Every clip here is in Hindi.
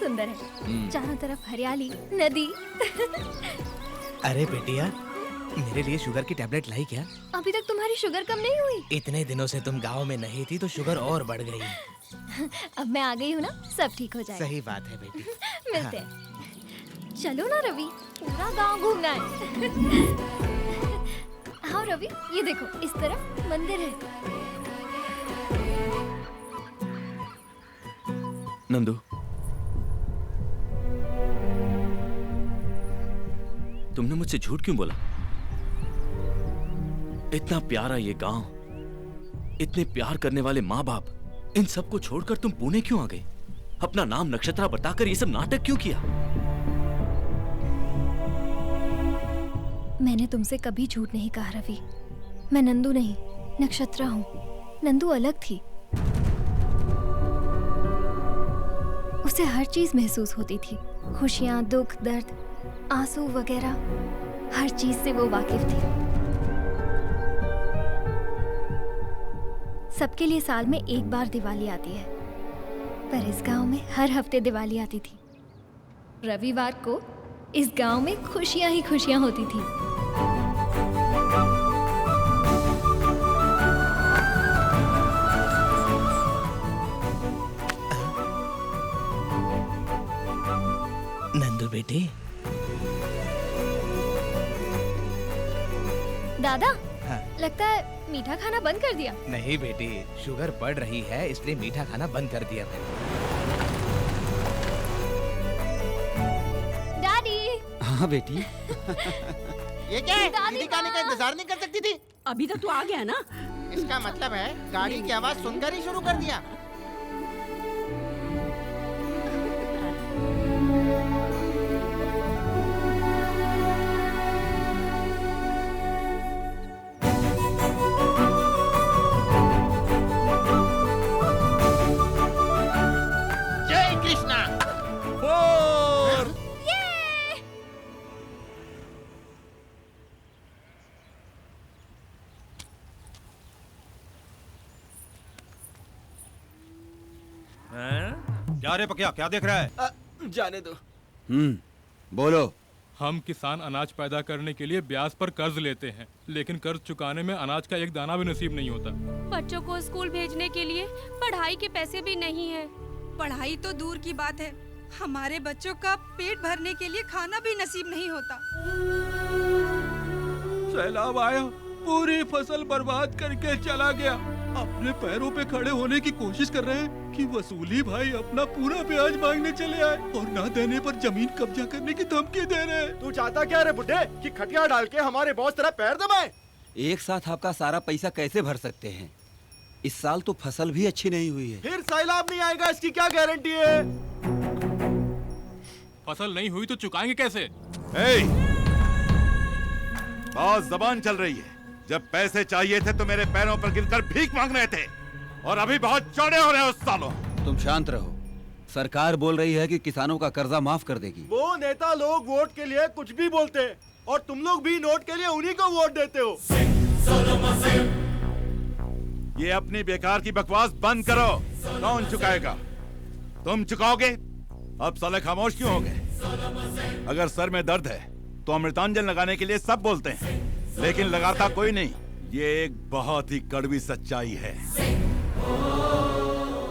सुंदर है। चारों तरफ हरियाली, नदी। अरे बेटिया, मेरे लिए शुगर की टैबलेट लाई क्या? अभी तक तुम्हारी शुगर कम नहीं हुई? इतने दिनों से तुम गांव में नहीं थी तो शुगर और बढ़ गई। अब मैं आ गई हूँ ना, सब ठीक हो जाएगा। सही बात है बेटी। मिलते हैं। चलो ना रवि, पूरा गांव घूमना है। हाँ रवि, ये देखो, इस तरफ मंदिर है। नंदू, तुमने मुझसे झूठ क्यों बोला? इतना प्यारा ये गांव, इतने प्यार करने वाले माँ बाप, इन सबको छोड़कर तुम पुणे क्यों आ गए? अपना नाम नक्षत्रा बताकर ये सब नाटक क्यों किया? मैंने तुमसे कभी झूठ नहीं कहा रवि। मैं नंदू नहीं, नक्षत्रा हूँ। नंदू अलग थी। उसे हर चीज महसूस होती थी, खुशियाँ, दुख, दर्द, आंसू वगैरह, हर चीज से वो वाकिफ थी। सबके लिए साल में एक बार दिवाली आती है, पर इस गांव में हर हफ्ते दिवाली आती थी। रविवार को इस गांव में खुशियां ही खुशियां होती थी। नंदू बेटी। दादा, हाँ। लगता है मीठा खाना बंद कर दिया। नहीं बेटी, शुगर बढ़ रही है इसलिए मीठा खाना बंद कर दिया मैंने। डैडी। हाँ बेटी। ये क्या है? दीदी का आने का इंतजार नहीं कर सकती थी? अभी तो तू आ गया ना। इसका मतलब है गाड़ी की आवाज सुनकर ही शुरू कर दिया। जय कृष्णा। क्या रे पकिया, क्या देख रहा है? जाने दो। बोलो। हम किसान अनाज पैदा करने के लिए ब्याज पर कर्ज लेते हैं, लेकिन कर्ज चुकाने में अनाज का एक दाना भी नसीब नहीं होता। बच्चों को स्कूल भेजने के लिए पढ़ाई के पैसे भी नहीं है। पढ़ाई तो दूर की बात है, हमारे बच्चों का पेट भरने के लिए खाना भी नसीब नहीं होता। सैलाब आया, पूरी फसल बर्बाद करके चला गया। अपने पैरों पे खड़े होने की कोशिश कर रहे हैं कि वसूली भाई अपना पूरा ब्याज मांगने चले आए और ना देने पर जमीन कब्जा करने की धमकी दे रहे हैं। तू चाहता क्या रे बुड्ढे, कि खटिया डाल के हमारे बॉस तेरा पैर दबाए? एक साथ आपका सारा पैसा कैसे भर सकते हैं? इस साल तो फसल भी अच्छी नहीं हुई है। फिर सैलाब नहीं आएगा इसकी क्या गारंटी है? फसल नहीं हुई तो चुकाएंगे कैसे? बहुत जबान चल रही है। जब पैसे चाहिए थे तो मेरे पैरों पर गिरकर भीख मांग रहे थे, और अभी बहुत चौड़े हो रहे हो सालों। तुम शांत रहो। सरकार बोल रही है कि किसानों का कर्जा माफ कर देगी। वो नेता लोग वोट के लिए कुछ भी बोलते हैं, और तुम लोग भी नोट के लिए उन्हीं को वोट देते हो। ये अपनी बेकार की बकवास बंद करो। कौन चुकाएगा? तुम चुकाओगे? अब साले खामोश क्यों हो गए? अगर सर में दर्द है तो अमृतांजन लगाने के लिए सब बोलते हैं, लेकिन लगाता कोई नहीं। ये एक बहुत ही कड़वी सच्चाई है।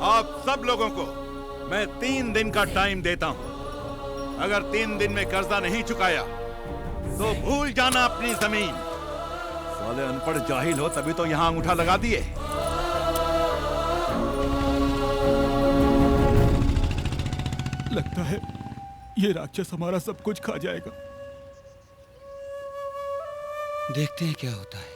आप सब लोगों को मैं 3 दिन का टाइम देता हूं। अगर 3 दिन में कर्जा नहीं चुकाया तो भूल जाना अपनी जमीन। साले अनपढ़ जाहिल हो तभी तो यहां अंगूठा लगा दिए। लगता है ये राक्षस हमारा सब कुछ खा जाएगा। देखते हैं क्या होता है।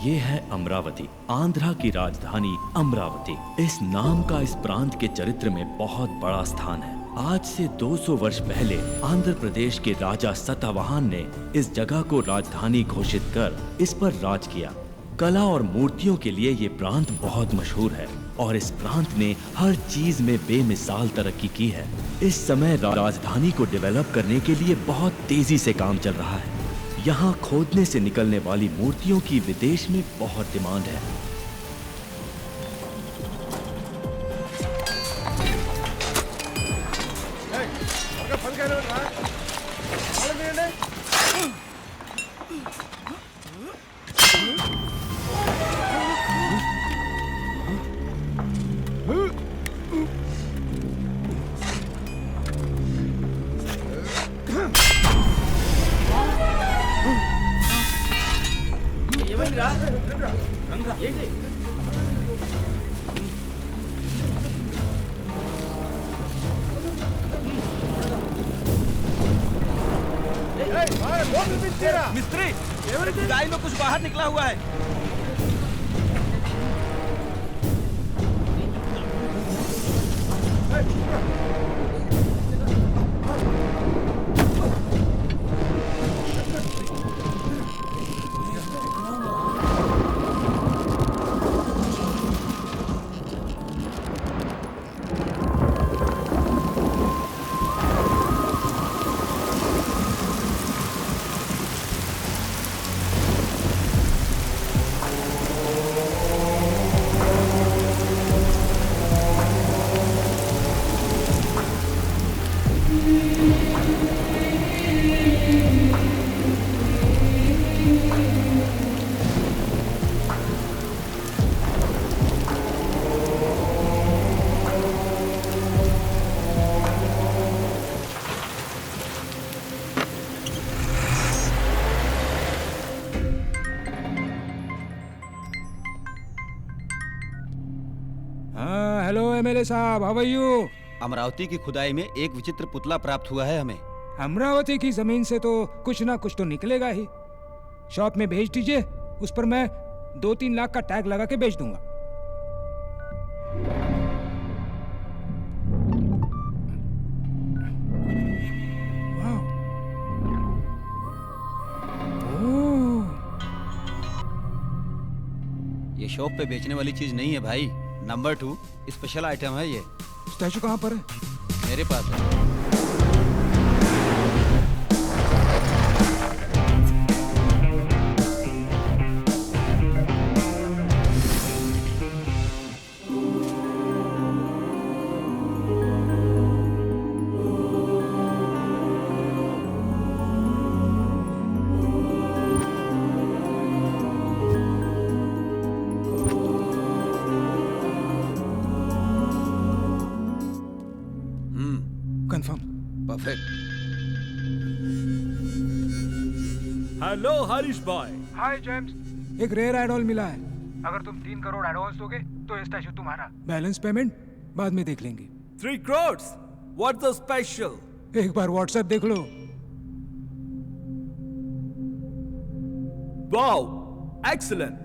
ये है अमरावती, आंध्रा की राजधानी अमरावती। इस नाम का इस प्रांत के चरित्र में बहुत बड़ा स्थान है। आज से 200 वर्ष पहले आंध्र प्रदेश के राजा सतवाहन ने इस जगह को राजधानी घोषित कर इस पर राज किया। कला और मूर्तियों के लिए ये प्रांत बहुत मशहूर है। और इस प्रांत ने हर चीज में बेमिसाल तरक्की की है। इस समय राजधानी को डेवलप करने के लिए बहुत तेजी से काम चल रहा है। यहाँ खोदने से निकलने वाली मूर्तियों की विदेश में बहुत डिमांड है। मिस्त्री, खुदाई में कुछ बाहर निकला हुआ है। हेलो एमएलए साहब, हाउ आर यू? अमरावती की खुदाई में एक विचित्र पुतला प्राप्त हुआ है हमें। अमरावती की जमीन से तो कुछ ना कुछ तो निकलेगा ही। शॉप में भेज दीजिए, उस पर मैं 2-3 लाख का टैग लगा के बेच दूंगा। ये शॉप पे बेचने वाली चीज नहीं है भाई। नंबर 2 स्पेशल आइटम है ये। स्टैचू कहाँ पर है? मेरे पास है। परफेक्ट। हेलो हरीश भाई। हाय जेम्स, एक रेयर एडॉल मिला है। अगर तुम 3 करोड़ एडवांस दोगे तो ये स्टैचू तुम्हारा। बैलेंस पेमेंट बाद में देख लेंगे। 3 crores? What's the special? एक बार व्हाट्सएप देख लो। Wow, excellent.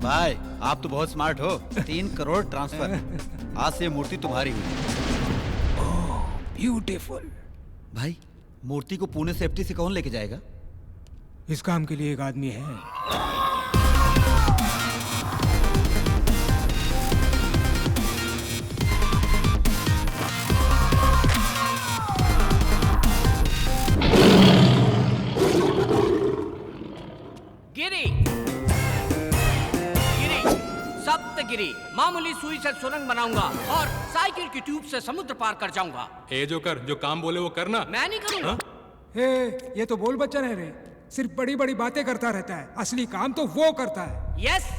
भाई आप तो बहुत स्मार्ट हो। 3 करोड़ ट्रांसफर। आज से मूर्ति तुम्हारी हुई। ब्यूटीफुल। भाई मूर्ति को पुणे सेफ्टी से कौन लेके जाएगा? इस काम के लिए एक आदमी है। गिरी मामूली सुई से सुरंग बनाऊंगा और साइकिल की ट्यूब से समुद्र पार कर जाऊंगा। ए जोकर, जो काम बोले वो करना। मैं नहीं करूंगा। ये तो बोल बच्चन है रे, सिर्फ बड़ी बड़ी बातें करता रहता है, असली काम तो वो करता है। यस।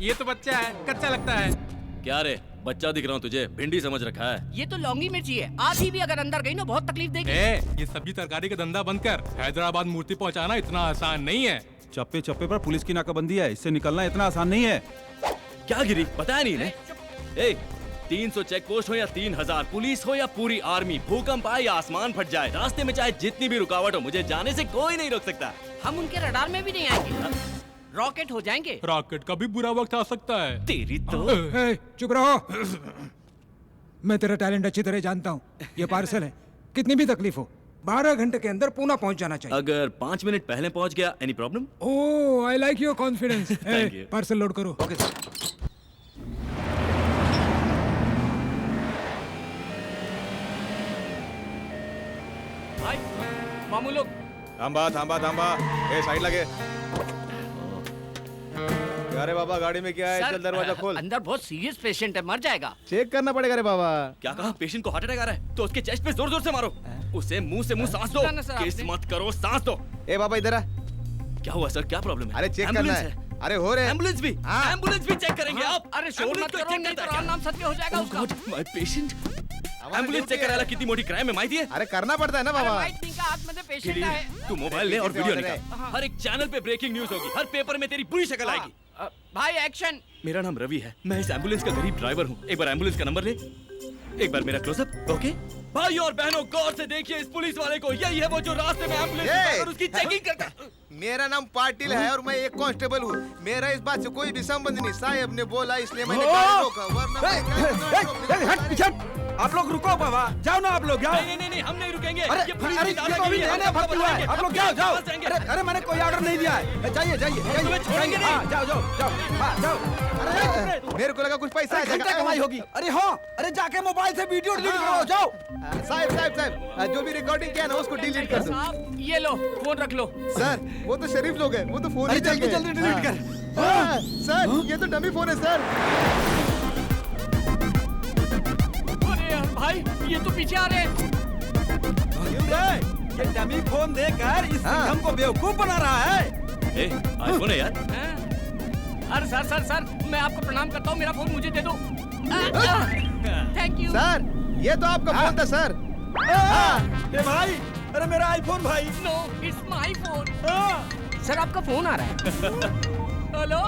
ये तो बच्चा है, कच्चा लगता है। क्या रे, बच्चा दिख रहा हूँ तुझे? भिंडी समझ रखा है। ये तो लौंगी मिर्ची है, आधी भी अगर अंदर गई ना बहुत तकलीफ देगी। ये सब्जी तरकारी का धंधा बंद कर। हैदराबाद मूर्ति पहुँचाना इतना आसान नहीं है। चप्पे चप्पे पर पुलिस की नाकाबंदी है, इससे निकलना इतना आसान नहीं है। क्या गिरी, बताया नहीं ने? 300 चेक पोस्ट हो या 3000 पुलिस हो या पूरी आर्मी, भूकंप आए या आसमान फट जाए, रास्ते में चाहे जितनी भी रुकावट हो, मुझे जाने से कोई नहीं रोक सकता। हम उनके रडार में भी नहीं आएंगे, रॉकेट हो जाएंगे। रॉकेट का भी बुरा वक्त आ सकता है। तेरी तो चुप रहो। मैं तेरा टैलेंट अच्छी तरह जानता हूँ। ये पार्सल है, कितनी भी तकलीफ हो 12 घंटे के अंदर पूना पहुंच जाना चाहिए। अगर 5 मिनट पहले पहुंच गया, any problem? Oh, I like your confidence. Parcel load करो। Okay sir. भाई मामू लोग थांबा थांबा थांबा, ए साइड लगे। अरे बाबा गाड़ी में क्या है? चल दरवाजा खोल। अंदर बहुत सीरियस पेशेंट है, मर जाएगा। चेक करना पड़ेगा रे बाबा। क्या कहा? पेशेंट को हार्ट अटैक आ रहा है तो उसके चेस्ट पे जोर जोर से मारो। उसे मुंह से मुंह सांस दो। किस मत करो, सांस दो। ए बाबा इधर आ। क्या हुआ सर, क्या प्रॉब्लम है? अरे चेक करना है। अरे हो रहे एम्बुलेंस भी। एम्बुलेंस भी चेक करेंगे आप। अरे शोर मत करो, नहीं तो और नाम सत्य हो जाएगा उसका। माय पेशेंट एम्बुलेंस चेक करायला किती मोठी क्राइम है माहिती है? अरे करना पड़ता है ना बाबा। आतमध्ये पेशेंट आहे। तू मोबाइल ले और वीडियो निकाल। हर एक चैनल पे ब्रेकिंग न्यूज होगी, हर पेपर में तेरी पूरी शक्ल आएगी। भाई एक्शन। मेरा नाम रवि है, मैं इस एम्बुलेंस का गरीब ड्राइवर हूँ। एक बार एम्बुलेंस का नंबर ले, एक बार मेरा क्लोजअप। ओके भाइयों और बहनों, गौर से देखिए इस पुलिस वाले को। यही है वो जो रास्ते में एम्बुलेंस और उसकी चेकिंग करता है। मेरा नाम पाटिल है और मैं एक कांस्टेबल हूँ। मेरा इस बात से कोई भी संबंध नहीं। साहब ने बोला इसलिए मैंने गाड़ी रोका, वरना आप लोग रुको बाबा, जाओ ना आप लोग, जाओ। नहीं, हम नहीं रुकेंगे। अरे ये पुलिस की गाड़ी अभी नया भर्ती हुआ है, आप लोग जाओ जाओ। अरे मैंने कोई ऑर्डर नहीं दिया है। जाइए जाइए, छोड़ेंगे नहीं। हाँ जाओ जाओ जाओ, हाँ जाओ। अरे मेरे को लगा कुछ पैसा आ जाएगा। कमाई होगी। अरे हाँ, अरे जाके मोबाइल से वीडियो डिलीट करो, जाओ। साहब जो भी रिकॉर्डिंग किया ना उसको डिलीट कर दो। ये लो फोन रख लो। सर वो तो शरीफ लोग हैं, वो तो फोन ही जल्दी जल्दी डिलीट कर। सर ये तो डमी फोन है सर। अरे भाई ये तो पीछे आ रहे हैं। ये डमी फोन देकर इस सिंघम को बेवकूफ बना रहा है। आईफोन है यार। अरे सर मैं आपको प्रणाम करता हूँ, मेरा फोन मुझे दे दो। Thank you sir. ये तो आपका फोन था सर। ए भाई, अरे मेरा आईफोन भाई। No it's my phone. Sir आपका फोन आ रहा है। हेलो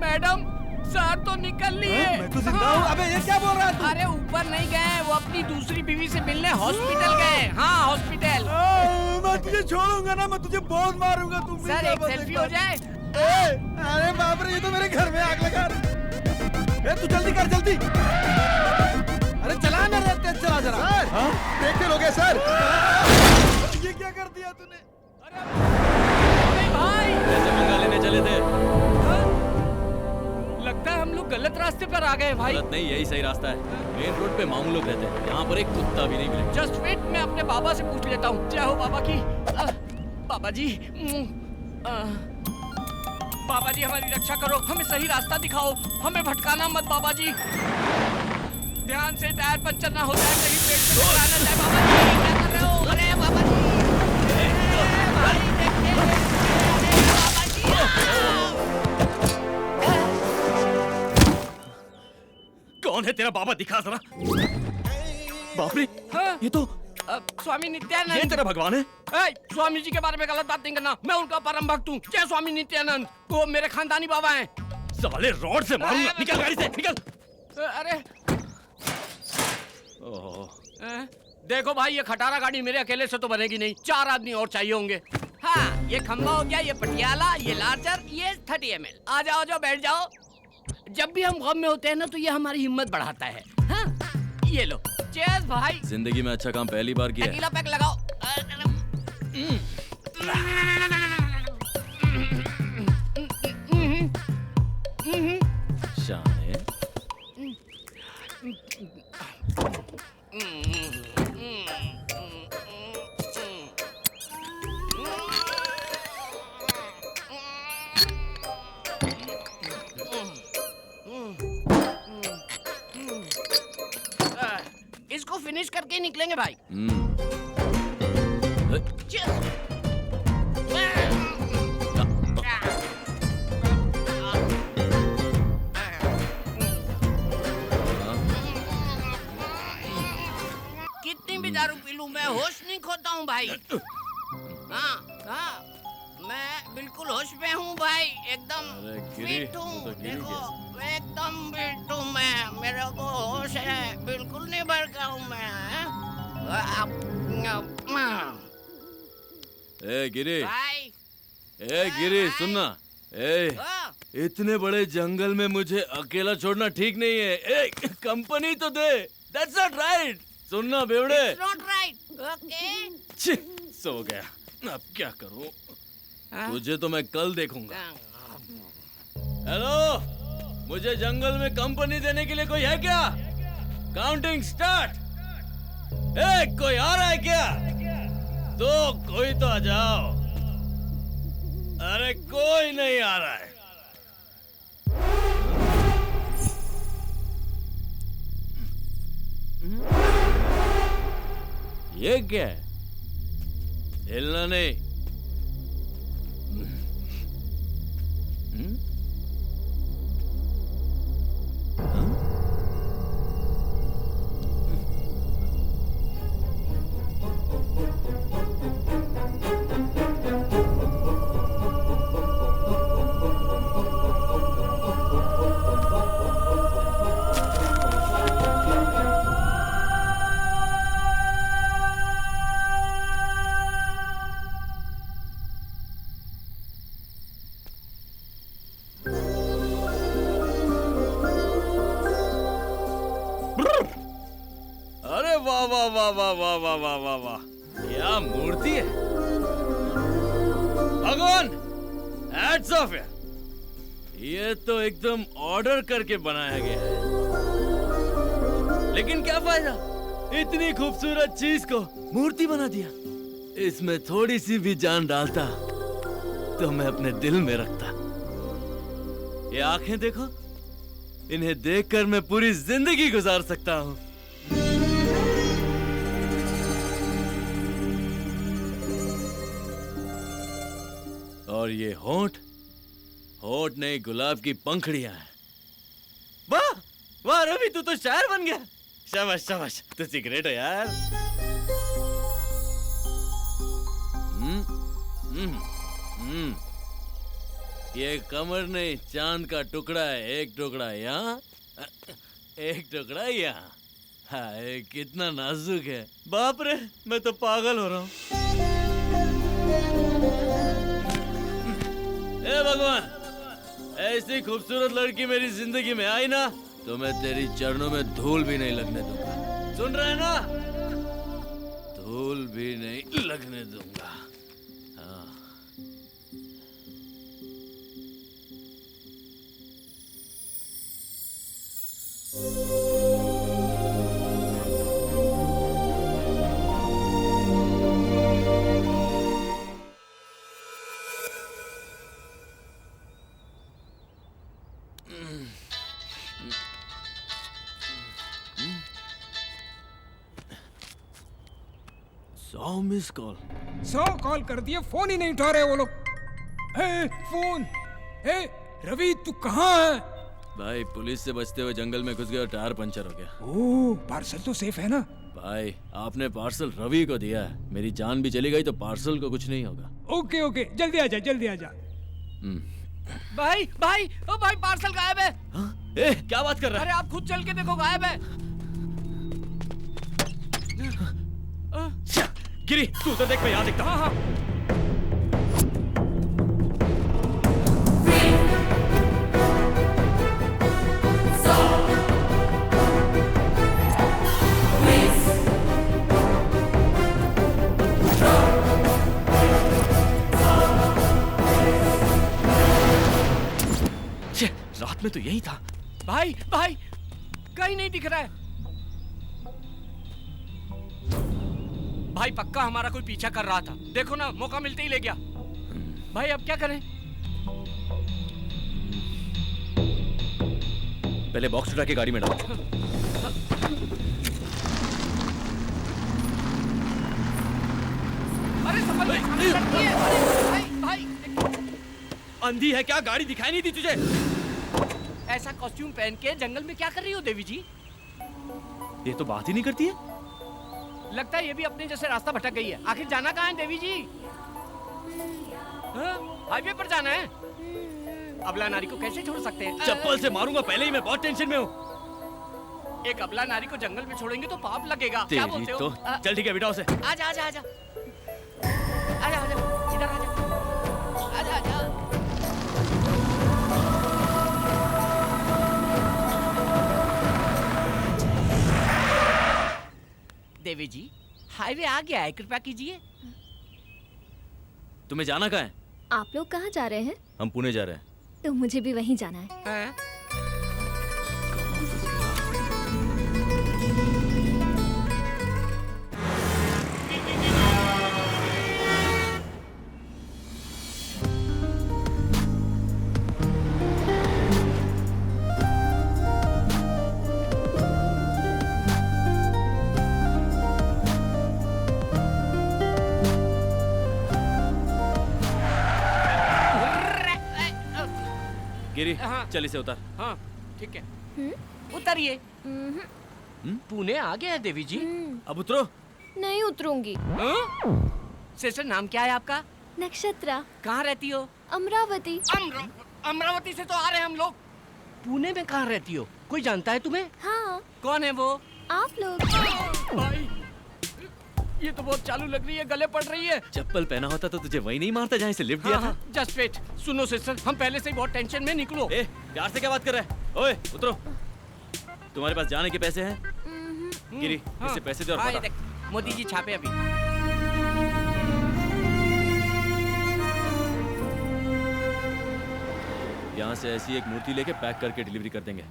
मैडम, सर तो निकल लिए। मैं तो जिंदा हूँ। अबे ये क्या बोल रहा है तू? अरे ऊपर नहीं गए, वो अपनी दूसरी बीवी से मिलने हॉस्पिटल गए। हाँ हॉस्पिटल। मैं तुझे छोड़ूंगा ना, मैं तुझे बहुत मारूंगा। तुम सर एक सेल्फी हो जाए। अरे बाप रे, ये तो मेरे घर में आग लगा। तू जल्दी कर, जल्दी। अरे चला ना रे, तेज चला जरा। सर ब्रेक फेल हो गया सर। ये क्या कर दिया तूने? अरे भाई कैसे मंगा लेने चले थे? लगता है हम लोग गलत रास्ते पर आ गए भाई। गलत नहीं, यही सही रास्ता है। मेन रोड पे मामू लोग रहते हैं, यहाँ पर एक कुत्ता भी नहीं मिले। जस्ट वेट, मैं अपने बाबा से पूछ लेता हूँ। जय हो बाबा की। बाबा जी बाबा जी हमारी रक्षा करो, हमें सही रास्ता दिखाओ, हमें भटकाना मत बाबा जी। ध्यान से, टायर पंचर ना हो जाए, कहीं पेट से टकरा ना जाए। बाबा जी क्या कर रहे हो? अरे बाबा जी, भाई देखिए, बाबा जी। कौन है तेरा बाबा, दिखा जरा। बाप रे, ये तो स्वामी नित्यानंद। ये तेरा भगवान है? स्वामी जी के बारे में गलत बात नहीं करना, मैं उनका परम भक्त हूँ। जय स्वामी नित्यानंद, वो मेरे खानदानी बाबा हैं। साले रॉड से मारूंगा, निकल गाड़ी से, निकल। अरे देखो भाई, ये खटारा गाड़ी मेरे अकेले से तो बनेगी नहीं, 4 आदमी और चाहिए होंगे। हाँ ये खंबा हो गया, ये पटियाला, ये लार्जर, ये 30 ml। आ जाओ बैठ जाओ। जब भी हम गम में होते हैं ना तो ये हमारी हिम्मत बढ़ाता है। हाँ ये लो, चीयर्स भाई। जिंदगी में अच्छा काम पहली बार किया है। अकेला पैक लगाओ। शाने। इसको फिनिश करके निकलेंगे भाई। कितनी भी दारू पी लूं मैं होश नहीं खोता हूँ भाई। हाँ मैं बिल्कुल होश में हूँ भाई, एकदम फिट हूँ। देखो एकदम फिट हूँ मैं, मेरा मेरे को होश है, बिल्कुल नहीं भड़का हूँ मैं। ए गिरी, भाई ए गिरी सुनना, ए इतने बड़े जंगल में मुझे अकेला छोड़ना ठीक नहीं है। ए कंपनी तो दे। That's not right। सुनना बेवड़े। It's not right, okay? छी, सो गया। अब क्या करूं? तुझे तो मैं कल देखूंगा। हेलो, मुझे जंगल में कंपनी देने के लिए कोई है क्या? Counting start. ए, कोई आ रहा है क्या? तो कोई तो आ जाओ। अरे कोई नहीं आ रहा है। ये क्या है? हिलना नहीं। अरे वाह वाह वाह वाह वाह वाह वाह वाह वाह, क्या मूर्ति है भगवान। हैट्स ऑफ है। ये तो एकदम ऑर्डर करके बनाया गया है। लेकिन क्या फायदा, इतनी खूबसूरत चीज को मूर्ति बना दिया। इसमें थोड़ी सी भी जान डालता तो मैं अपने दिल में रखता। ये आंखें देखो, इन्हें देखकर मैं पूरी जिंदगी गुजार सकता हूँ। और ये होंठ, होंठ नहीं गुलाब की पंखड़ियां हैं। वाह वाह रवि, तू तो शायर बन गया। शाबाश शाबाश, तू सिगरेट है यार। ये कमर नहीं, चांद का टुकड़ा है। एक टुकड़ा यहाँ, एक टुकड़ा यहाँ। हाय कितना नाजुक है। बाप रे, मैं तो पागल हो रहा हूँ। ए भगवान, ऐसी खूबसूरत लड़की मेरी जिंदगी में आई ना तो मैं तेरी चरणों में धूल भी नहीं लगने दूंगा। सुन रहे हैं ना? धूल भी नहीं लगने दूंगा। हाँ। मिस कॉल 100 कॉल कर दिए, फोन ही नहीं उठा रहे वो लोग। फोन। रवि तू कहाँ है? भाई पुलिस से बचते हुए जंगल में घुस गया और टायर पंचर हो गया। ओह, पार्सल तो सेफ है ना? भाई आपने पार्सल रवि को दिया है। मेरी जान भी चली गई तो पार्सल को कुछ नहीं होगा। ओके ओके, जल्दी आ जा, जल्दी आ जा। भाई भाई, ओ भाई पार्सल गायब है। ए, क्या बात कर रहा है? अरे आप खुद चल के देखो, गायब है। गिरी, तू तो देख, मैं यहाँ देखता हूँ। हाँ। रात में तो यही था। भाई भाई, कहीं नहीं दिख रहा है। भाई पक्का हमारा कोई पीछा कर रहा था। देखो ना, मौका मिलते ही ले गया। भाई अब क्या करें? पहले बॉक्स उठा के गाड़ी में डालो। अरे संभल, भाई भाई, अंधी है क्या? गाड़ी दिखाई नहीं दी तुझे? ऐसा कॉस्ट्यूम पहन के जंगल में क्या कर रही हो देवी जी? ये तो बात ही नहीं करती है। लगता है ये भी अपने जैसे रास्ता भटक गई है। आखिर जाना कहाँ है देवी जी? हाईवे पर जाना है। अबला नारी को कैसे छोड़ सकते हैं? चप्पल से मारूंगा, पहले ही मैं बहुत टेंशन में हूँ। एक अबला नारी को जंगल में छोड़ेंगे तो पाप लगेगा। क्या तेरी बोलते हो? तो चल ठीक है बिठाओ उसे। आजा आजा आजा आजा आजा इधर आजा आजा आजा। देवी जी हाईवे आ गया है, कृपया कीजिए। तुम्हें जाना कहाँ है? आप लोग कहाँ जा रहे हैं? हम पुणे जा रहे हैं। तो मुझे भी वहीं जाना है। गिरी चल इसे उतार। हाँ ठीक है उतरिए। पुणे आ गया है देवी जी। अब उतरो। नहीं उतरूंगी। सिस्टर नाम क्या है आपका? नक्षत्रा। कहाँ रहती हो? अमरावती। अमरावती से तो आ रहे हैं हम लोग। पुणे में कहाँ रहती हो? कोई जानता है तुम्हें? हाँ। कौन है वो? आप लोग। भाई ये तो बहुत चालू लग रही है, गले पड़ रही है। चप्पल पहना होता तो तुझे वही नहीं मारता जहाँ से लिफ्ट दिया था। Just wait. सुनो सिस्टर, हम पहले से ही बहुत टेंशन में, निकलो। ए, प्यार से क्या बात कर रहा है? ओए उतरो। तुम्हारे पास जाने के पैसे हैं? गिरी इसे पैसे दे और हाँ, बता। मोदी जी छापे अभी। यहाँ से ऐसी एक मूर्ति लेके पैक करके डिलीवरी कर देंगे।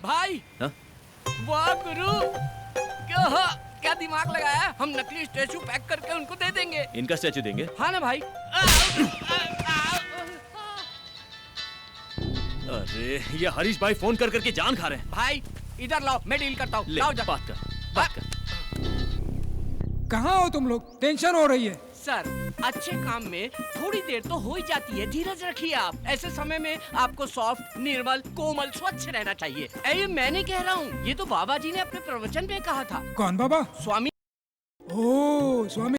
भाई हाँ? वाह गुरु, क्या दिमाग लगाया है। हम नकली स्टैचू पैक करके उनको दे देंगे। इनका स्टैचू देंगे? हाँ ना भाई। अरे ये हरीश भाई फोन कर करके जान खा रहे हैं। भाई इधर लाओ, मैं डील करता हूँ। लाओ बात कर। कहाँ हो तुम लोग? टेंशन हो रही है। सर अच्छे काम में थोड़ी देर तो हो ही जाती है, धीरज रखिए आप। ऐसे समय में आपको सॉफ्ट, निर्मल, कोमल, स्वच्छ रहना चाहिए। ये मैं नहीं कह रहा हूँ, ये तो बाबा जी ने अपने प्रवचन में कहा था। कौन बाबा? स्वामी। ओह स्वामी।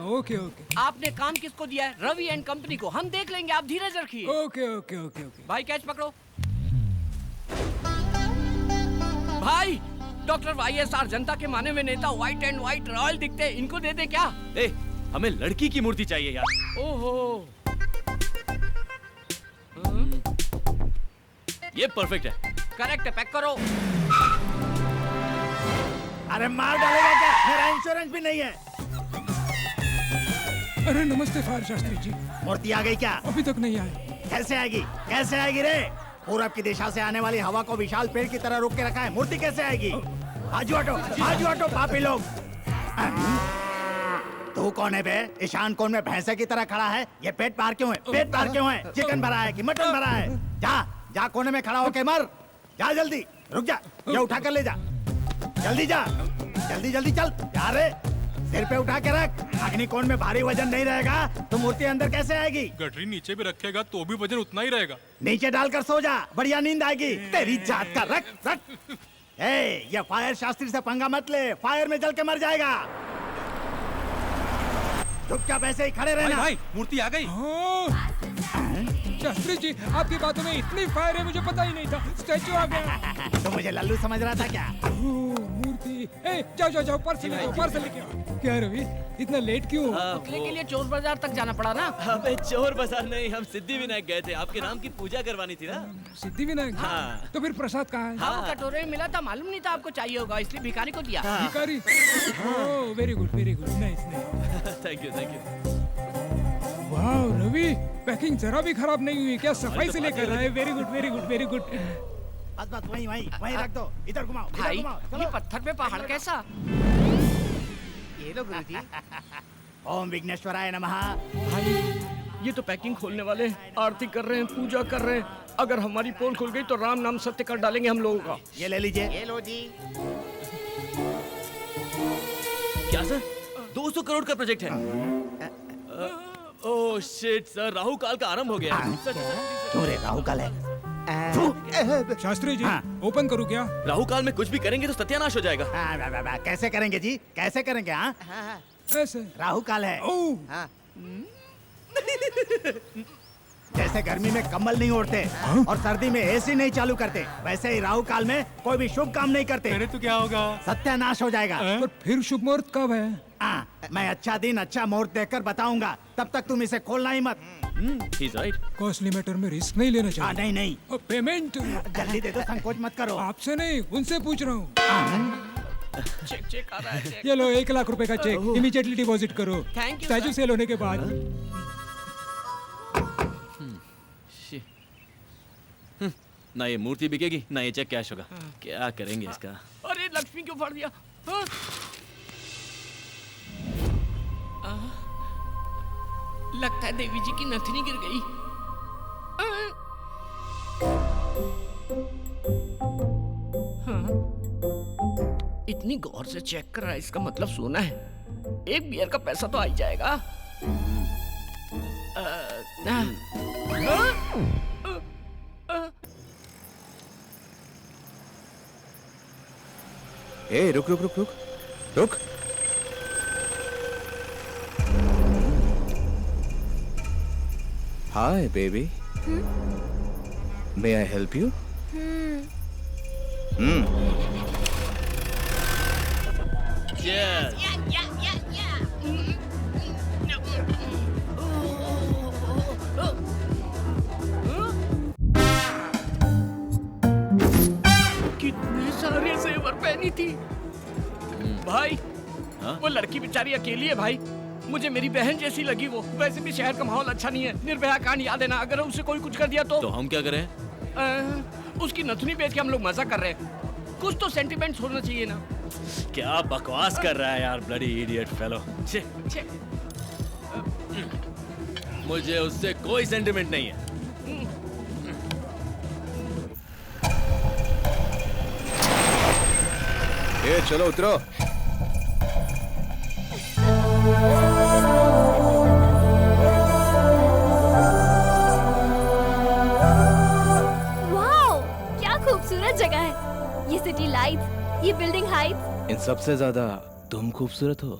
Okay okay. आपने काम किसको दिया है? रवि एंड कंपनी को। हम देख लेंगे, आप धीरज रखिए। Okay okay okay okay. भाई कैच पकड़ो। भाई डॉक्टर YSR जनता के माने हुए नेता, व्हाइट एंड व्हाइट रॉयल दिखते हैं, इनको दे दे क्या? हमें लड़की की मूर्ति चाहिए यार। ओहो ये परफेक्ट है। करेक्ट है, पैक करो। अरे मार डालेगा क्या? मेरा इंश्योरेंस भी नहीं है। अरे नमस्ते फायर शास्त्री जी। मूर्ति आ गई क्या? अभी तक नहीं आए। कैसे आएगी? कैसे आएगी रे? पूरब की दिशा से आने वाली हवा को विशाल पेड़ की तरह रोक के रखा है, मूर्ति कैसे आएगी? आजू हटो पापी लोग। तू कौन है बे? ईशान कोण में भैंसे की तरह खड़ा है। ये पेट पार क्यों है? पेट पार क्यों है? चिकन भरा है कि मटन भरा है? जा कोने में खड़ा होके मर। जा जल्दी, रुक जा, ये उठा कर ले जा। जल्दी जा, जल्दी चल। जा रे, सिर पे उठा के रख। अग्निकोण में भारी वजन नहीं रहेगा तो मूर्ति अंदर कैसे आएगी? गठरी नीचे भी रखेगा तो भी वजन उतना ही रहेगा। नीचे डालकर सो जा, बढ़िया नींद आएगी। तेरी जात का रख। ये फायर शास्त्री से पंगा मत ले, फायर में जल के मर जाएगा। चुपचाप ऐसे ही खड़े रहना। भाई मूर्ति आ गई। शास्त्री जी आपकी बातों में इतनी फायर है, मुझे पता ही नहीं था। स्टैचू आ गया। तो मुझे लल्लू समझ रहा था क्या? मूर्ति। जाओ पर्स लेके आओ। क्या रवि इतना लेट क्यों? पुतले के लिए चोर बाजार तक जाना पड़ा ना। अबे चोर बाजार नहीं, हम सिद्धि विनायक गए थे, आपके नाम की पूजा करवानी थी ना। सिद्धि विनायक? हाँ। तो फिर प्रसाद कहाँ है? हाँ, कटोरे में मिला था, मालूम नहीं था आपको चाहिए होगा, इसलिए भिखारी को दिया। भिखारी? Oh very good nice. Thank you वाह रवि, पैकिंग जरा भी खराब नहीं हुई क्या? सफाई से लेकर रहा है। Very good. बस वहीं रख दो। इधर घुमाओ। भाई ये पत्थर पे पहाड़ कैसा? ये लो गुरुजी। ओम विघ्नेश्वराय नमः। भाई ये तो पैकिंग खोलने वाले आरती कर रहे हैं, पूजा कर रहे हैं। अगर हमारी पोल खुल गई तो राम नाम सत्य कर डालेंगे हम लोगों का। ये ले लीजिए। ये लो जी। क्या सर? 200 करोड़ का प्रोजेक्ट है। ओह शिट सर, राहु काल का आरंभ हो गया। क्यों रे, राहु काल है? शास्त्री जी ओपन करूं क्या? राहु काल में कुछ भी करेंगे तो सत्यानाश हो जाएगा। कैसे करेंगे जी? कैसे करेंगे? ऐसे राहु काल है। ओह जैसे गर्मी में कम्बल नहीं ओढ़ते और सर्दी में एसी नहीं चालू करते, वैसे ही राहु काल में कोई भी शुभ काम नहीं करते। अरे तो क्या होगा? सत्यानाश हो जाएगा। पर फिर शुभ मुहूर्त कब है? मैं अच्छा दिन अच्छा मुहूर्त देखकर बताऊंगा, तब तक तुम इसे खोलना ही मत। He's right. कॉस्टली मैटर में रिस्क नहीं लेना चाहिए। नहीं नहीं। और पेमेंट जल्दी दे दो, संकोच मत करो। आपसे नहीं, उनसे पूछ रहा हूँ। चेक आ रहा है चेक। ये लो 1 लाख रुपए का चेक, इमीडिएटली डिपॉजिट करो। Thank you, statue sir. Sale होने के बाद। ना ये मूर्ति बिकेगी ना ये चेक कैश होगा। क्या करेंगे इसका? अरे लक्ष्मी क्यों फाड़ दिया? लगता है देवी जी की नथनी गिर गई। इतनी गौर से चेक कर रहा है, इसका मतलब सोना है। एक बियर का पैसा तो आ ही जाएगा। ए, रुक रुक रुक रुक रुक। Hi baby, may I help you? Cheers. कितने सारे जेवर पहनी थी भाई। वो लड़की बेचारी अकेली है भाई, मुझे मेरी बहन जैसी लगी वो। वैसे भी शहर का माहौल अच्छा नहीं है। निर्भया कांड याद है ना, अगर उसे कोई कुछ कर दिया तो हम क्या करें? उसकी नथनी बेच के हम लोग मजा कर रहे हैं। कुछ तो सेंटिमेंट्स होना चाहिए ना। क्या बकवास कर रहा है यार, ब्लडी इडियट फेलो। मुझे उससे कोई सेंटिमेंट नहीं है। ए, चलो उतरो। वाओ, क्या खूबसूरत जगह है। ये सिटी लाइट्स, ये बिल्डिंग हाइट्स। इन सबसे ज्यादा तुम खूबसूरत हो।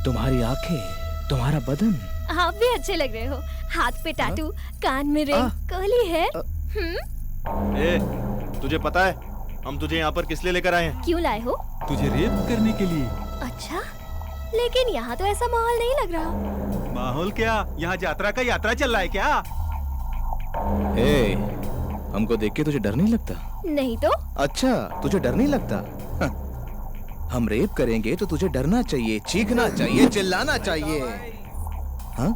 तुम्हारी आंखें, तुम्हारा बदन। आप भी अच्छे लग रहे हो। हाथ पे टैटू, कान में रिंग, कर्ली है। ए, तुझे पता है हम तुझे यहाँ पर किस लिए लेकर आए हैं? क्यों लाए हो? तुझे रेप करने के लिए। अच्छा, लेकिन यहाँ तो ऐसा माहौल नहीं लग रहा। माहौल क्या? यहाँ यात्रा चल रहा है क्या? ए, हमको देख के तुझे डर नहीं लगता? नहीं तो? अच्छा, तुझे डर नहीं लगता? हम रेप करेंगे तो तुझे डरना चाहिए, चीखना चाहिए, चिल्लाना चाहिए। हाँ?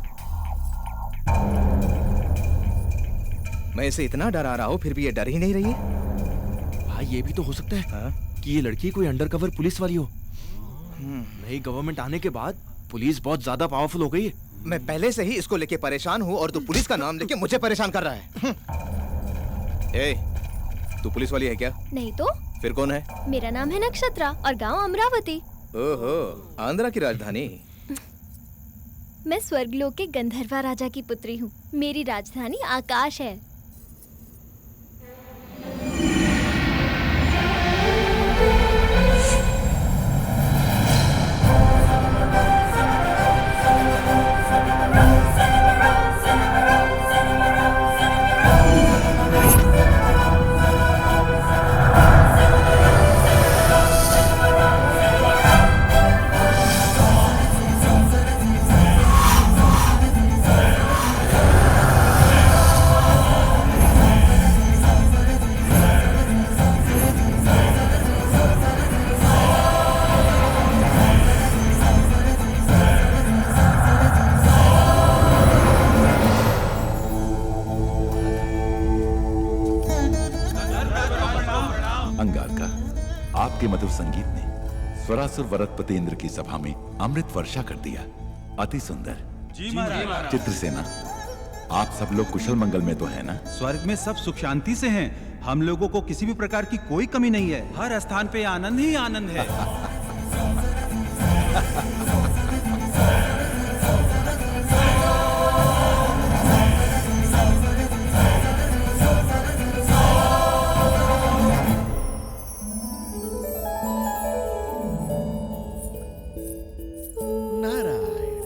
मैं इसे इतना डरा रहा हूँ फिर भी ये डर ही नहीं रही है। भाई ये भी तो हो सकता है कि ये लड़की कोई अंडरकवर पुलिस वाली हो। नई गवर्नमेंट आने के बाद पुलिस बहुत ज्यादा पावरफुल हो गई है। मैं पहले से ही इसको लेके परेशान हूँ और तू पुलिस का नाम लेके मुझे परेशान कर रहा है। ए, तू पुलिस वाली है क्या? नहीं तो? फिर कौन है? मेरा नाम है नक्षत्रा और गांव अमरावती। ओहो, आंध्रा की राजधानी। मैं स्वर्गलोक के गंधर्वा राजा की पुत्री हूँ। मेरी राजधानी आकाश है। आपके मधुर संगीत ने स्वरासुर वरदपति इंद्र की सभा में अमृत वर्षा कर दिया। अति सुंदर। जी महाराज। चित्रसेना, आप सब लोग कुशल मंगल में तो है ना? स्वर्ग में सब सुख शांति से हैं। हम लोगों को किसी भी प्रकार की कोई कमी नहीं है। हर स्थान पे आनंद ही आनंद है। नारायण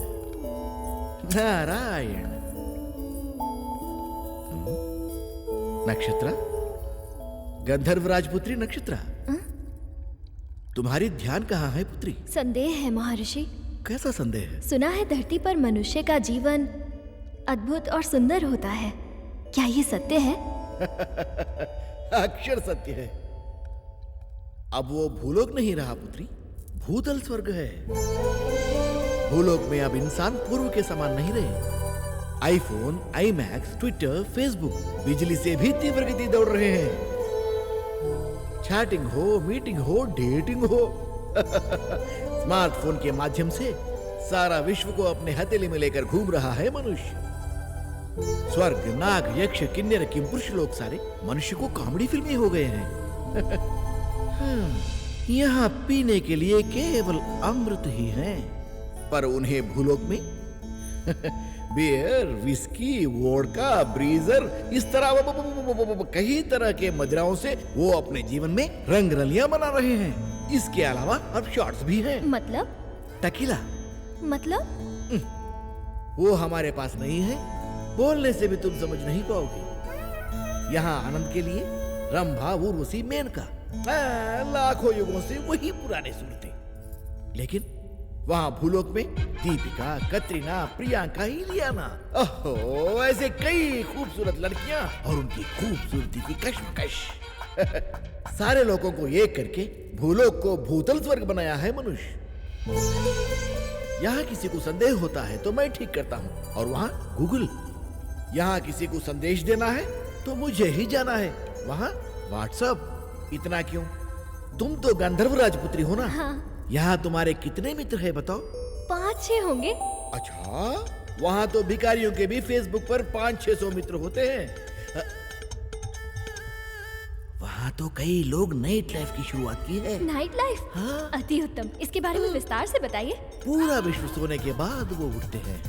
नारायण। नक्षत्रा, गंधर्व राजपुत्री नक्षत्रा, तुम्हारी ध्यान कहाँ है पुत्री? संदेह है महर्षि। कैसा संदेह है? सुना है धरती पर मनुष्य का जीवन अद्भुत और सुंदर होता है, क्या ये सत्य है? अक्षर सत्य है। अब वो भूलोक नहीं रहा पुत्री, भूतल स्वर्ग है। भूलोक में अब इंसान पूर्व के समान नहीं रहे। आईफोन, आईमैक्स, ट्विटर, फेसबुक बिजली से भी तीव्र गति दौड़ रहे हैं। चैटिंग हो, मीटिंग हो, डेटिंग हो स्मार्टफोन के माध्यम से सारा विश्व को अपने हथेली में लेकर घूम रहा है मनुष्य। स्वर्ग, नाग, यक्ष, किन्नर, किंपुरुष लोग सारे मनुष्य को कॉमेडी फिल्में हो गए हैं। यहाँ पीने के लिए केवल अमृत ही है, पर उन्हें भूलोक में बियर, विस्की, वोडका, ब्रीजर, इस तरह कई तरह के मदिराओं से वो अपने जीवन में रंग रलियां बना रहे हैं। इसके अलावा अब शॉट्स भी हैं। मतलब? टकीला। मतलब? वो हमारे पास नहीं है, बोलने से भी तुम समझ नहीं पाओगे। यहाँ आनंद के लिए रंभा, उर्वशी, मेनका, लाखों युगों से वही पुराने सूरतें। लेकिन वहाँ भूलोक में दीपिका, कतरीना, प्रियंका, इलियाना, ओहो, ऐसे कई खूबसूरत लड़कियां और उनकी खूबसूरती की कश्मकश। सारे लोगों को एक करके भूलोक को भूतल स्वर्ग बनाया है मनुष्य। यहाँ किसी को संदेह होता है तो मैं ठीक करता हूँ, और वहाँ गूगल। यहाँ किसी को संदेश देना है तो मुझे ही जाना है, वहाँ व्हाट्सएप। इतना क्यों? तुम तो गंधर्व राजपुत्री हो ना? हाँ। यहाँ तुम्हारे कितने मित्र हैं बताओ? 5-6 होंगे। अच्छा, वहाँ तो भिखारियों के भी फेसबुक पर 500-600 मित्र होते हैं। वहाँ तो कई लोग नाइट लाइफ की शुरुआत की है। Night life? हाँ। अति उत्तम, इसके बारे में विस्तार से बताइए। पूरा विश्व सोने के बाद वो उठते हैं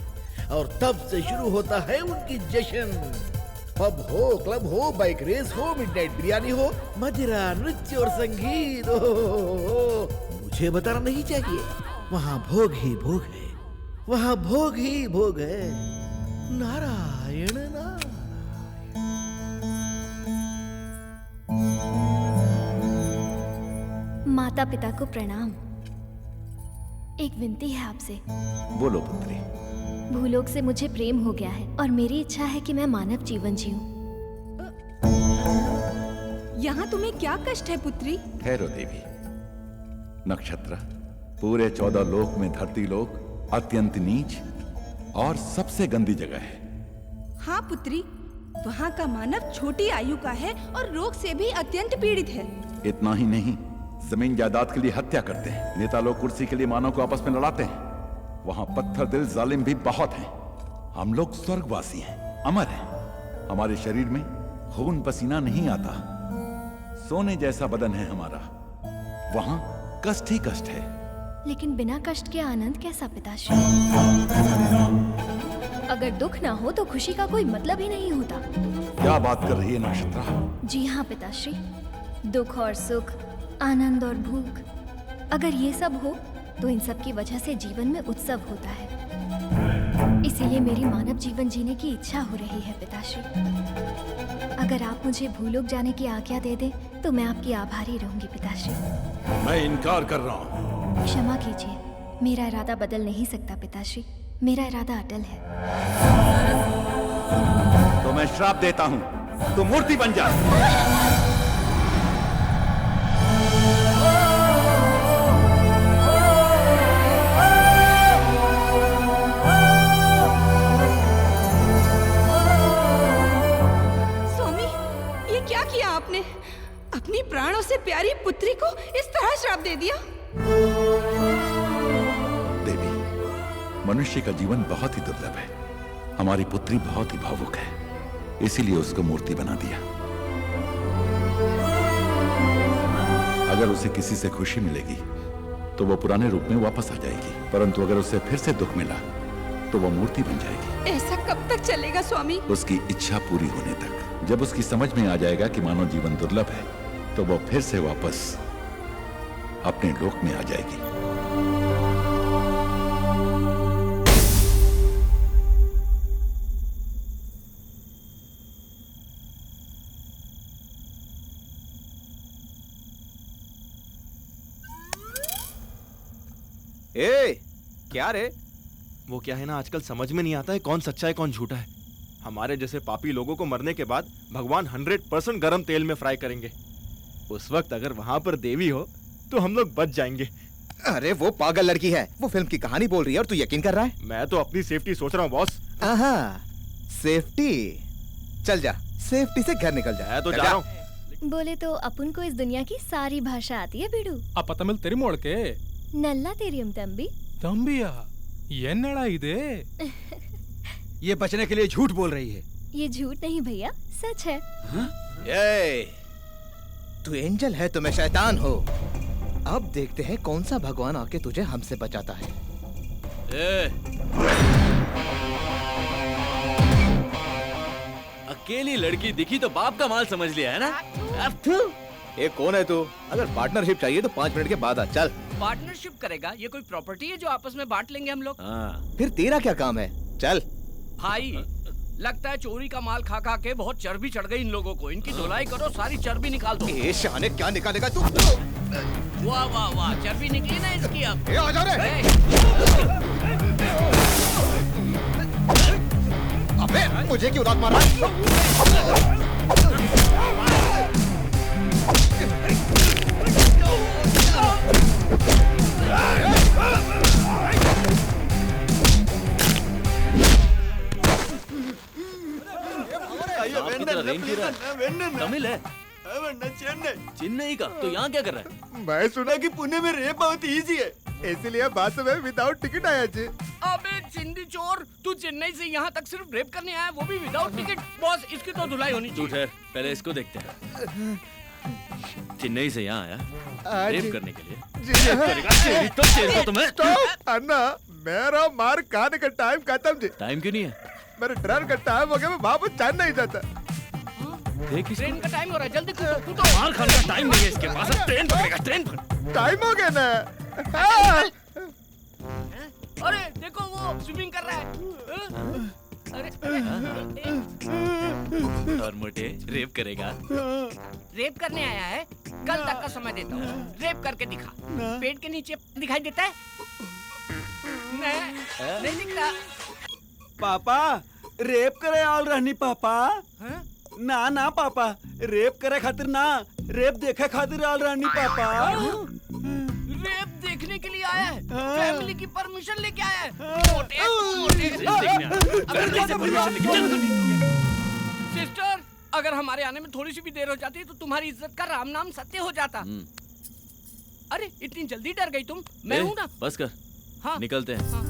और तब से शुरू होता है उनकी जश्न। पब हो, क्लब हो, बाइक रेस हो, मिडनाइट बिरयानी हो, मदिरा, नृत्य और संगीत हो। मुझे बताना नहीं चाहिए, वहाँ भोग ही भोग है, वहाँ भोग ही भोग है। नारायण नारायण। माता पिता को प्रणाम। एक विनती है आपसे। बोलो पुत्री। भूलोक से मुझे प्रेम हो गया है और मेरी इच्छा है कि मैं मानव जीवन जीऊं। यहाँ तुम्हें क्या कष्ट है पुत्री? ठहरो देवी। नक्षत्र, पूरे 14 लोक में धरती लोक अत्यंत नीच और सबसे गंदी जगह है। हाँ पुत्री, वहाँ का मानव छोटी आयु का है और रोग से भी अत्यंत पीड़ित है। इतना ही नहीं, जमीन जायदाद के लिए हत्या करते हैं। नेता लोग कुर्सी के लिए मानव को आपस में लड़ाते हैं। वहाँ पत्थर दिल जालिम भी बहुत हैं। हम लोग स्वर्गवासी हैं, अमर हैं। हमारे शरीर में खून पसीना नहीं आता। सोने जैसा बदन है हमारा। वहाँ कष्ट ही कष्ट है। लेकिन बिना कष्ट के आनंद कैसा पिताश्री? अगर दुख ना हो तो खुशी का कोई मतलब ही नहीं होता। क्या बात कर रही है नक्षत्रा? जी हाँ पिताश्री, दुख और सुख, आनंद और भूख, अगर ये सब हो तो इन सब की वजह से जीवन में उत्सव होता है। इसीलिए मेरी मानव जीवन जीने की इच्छा हो रही है पिताश्री। अगर आप मुझे भूलोक जाने की आज्ञा दे दें तो मैं आपकी आभारी रहूंगी पिताश्री। मैं इनकार कर रहा हूँ। क्षमा कीजिए, मेरा इरादा बदल नहीं सकता पिताश्री। मेरा इरादा अटल है। तो मैं श्राप देता हूँ, तू मूर्ति बन जा। आपने अपनी प्राणों से प्यारी पुत्री को इस तरह श्राप दे दिया? देवी, मनुष्य का जीवन बहुत ही दुर्लभ है। हमारी पुत्री बहुत ही भावुक है, इसीलिए उसको मूर्ति बना दिया। अगर उसे किसी से खुशी मिलेगी तो वो पुराने रूप में वापस आ जाएगी, परंतु अगर उसे फिर से दुख मिला तो वो मूर्ति बन जाएगी। ऐसा कब तक चलेगा स्वामी? उसकी इच्छा पूरी होने तक। जब उसकी समझ में आ जाएगा कि मानव जीवन दुर्लभ है तो वो फिर से वापस अपने लोक में आ जाएगी। ए, क्या रे? वो क्या है ना, आजकल समझ में नहीं आता है कौन सच्चा है कौन झूठा है। हमारे जैसे पापी लोगों को मरने के बाद भगवान 100% गरम तेल में फ्राई करेंगे। उस वक्त अगर वहां पर देवी हो तो हम लोग बच जाएंगे। अरे वो पागल लड़की है, वो फिल्म की कहानी बोल रही है और तू यकीन कर रहा है? मैं तो अपनी सेफ्टी सोच रहा हूँ बॉस। आहा, सेफ्टी। चल जा, सेफ्टी से घर निकल जा। मैं तो जा रहा हूँ। बोले तो अपन को इस दुनिया की सारी भाषा आती है बिडू। ಅಪ್ಪ ತಮಿಳ್ ತೆರಿ ಮೋಳ್ಕೆ नल्ला तेरियम तंबी। ತಂಬಿಯ ಎನ್ನಡ ಇದೆ? ये बचने के लिए झूठ बोल रही है। ये झूठ नहीं भैया, सच है। ए, तू एंजल है तो मैं शैतान हो। अब देखते हैं कौन सा भगवान आके तुझे हमसे बचाता है। अकेली लड़की दिखी तो बाप का माल समझ लिया है ना? ए, कौन है तू? अगर पार्टनरशिप चाहिए तो 5 मिनट के बाद आ। चल। पार्टनरशिप करेगा? ये कोई प्रॉपर्टी है जो आपस में बांट लेंगे हम लोग? फिर तेरा क्या काम है? चल। भाई लगता है चोरी का माल खा खा के बहुत चर्बी चढ़ गई इन लोगों को। इनकी धुलाई करो, सारी चर्बी निकाल दो। ए शाने, क्या निकालेगा तू? वाह वाह वाह, चर्बी निकली ना इसकी अब। ए, आ जा रे। अबे मुझे क्यों लात मारा? तमिल है? चेन्नई का? तो यहाँ क्या कर रहा है? मैं सुना कि पुणे में रेप बहुत इजी है, इसलिए बस में विदाउट टिकट आया जी। अबे चिंदी चोर, तू चेन्नई से यहाँ तक सिर्फ रेप करने आया, वो भी विदाउट टिकट? बॉस इसकी तो धुलाई होनी चाहिए। तू ठहर, पहले इसको देखते हैं। चेन्नई से यहाँ आया रेप करने के लिए? अन्ना, मेरा मार खाने का टाइम खत्म जी। टाइम क्यों नहीं है? मेरे ट्रेन का टाइम हो गया, मैं वापस जाना ही चाहता। ट्रेन का टाइम हो रहा है, जल्दी कूदो। मार खाने का टाइम नहीं है इसके पास, ट्रेन पकड़ेगा, ट्रेन पकड़। टाइम हो गया ना। अरे देखो वो स्विमिंग कर रहा है। अरे और मोटे रेप करेगा? रेप करने आया है? कल तक का समय देता हूँ, रेप करके दिखा। पेट के नीचे दिखाई देता है? नहीं दिखता। पापा रेप करे आल रहनी पापा। ना ना पापा, रेप करे खातिर ना, रेप देखे खातिर आल रहनी पापा। रेप देखने के लिए आया है? फैमिली की परमिशन लेके आया है? मोटे सिस्टर, अगर हमारे आने में थोड़ी सी भी देर हो जाती तो तुम्हारी इज्जत का राम नाम सत्य हो जाता। अरे इतनी जल्दी डर गई तुम? मैं हूँ ना। बस कर। हाँ निकलते हैं। हाँ।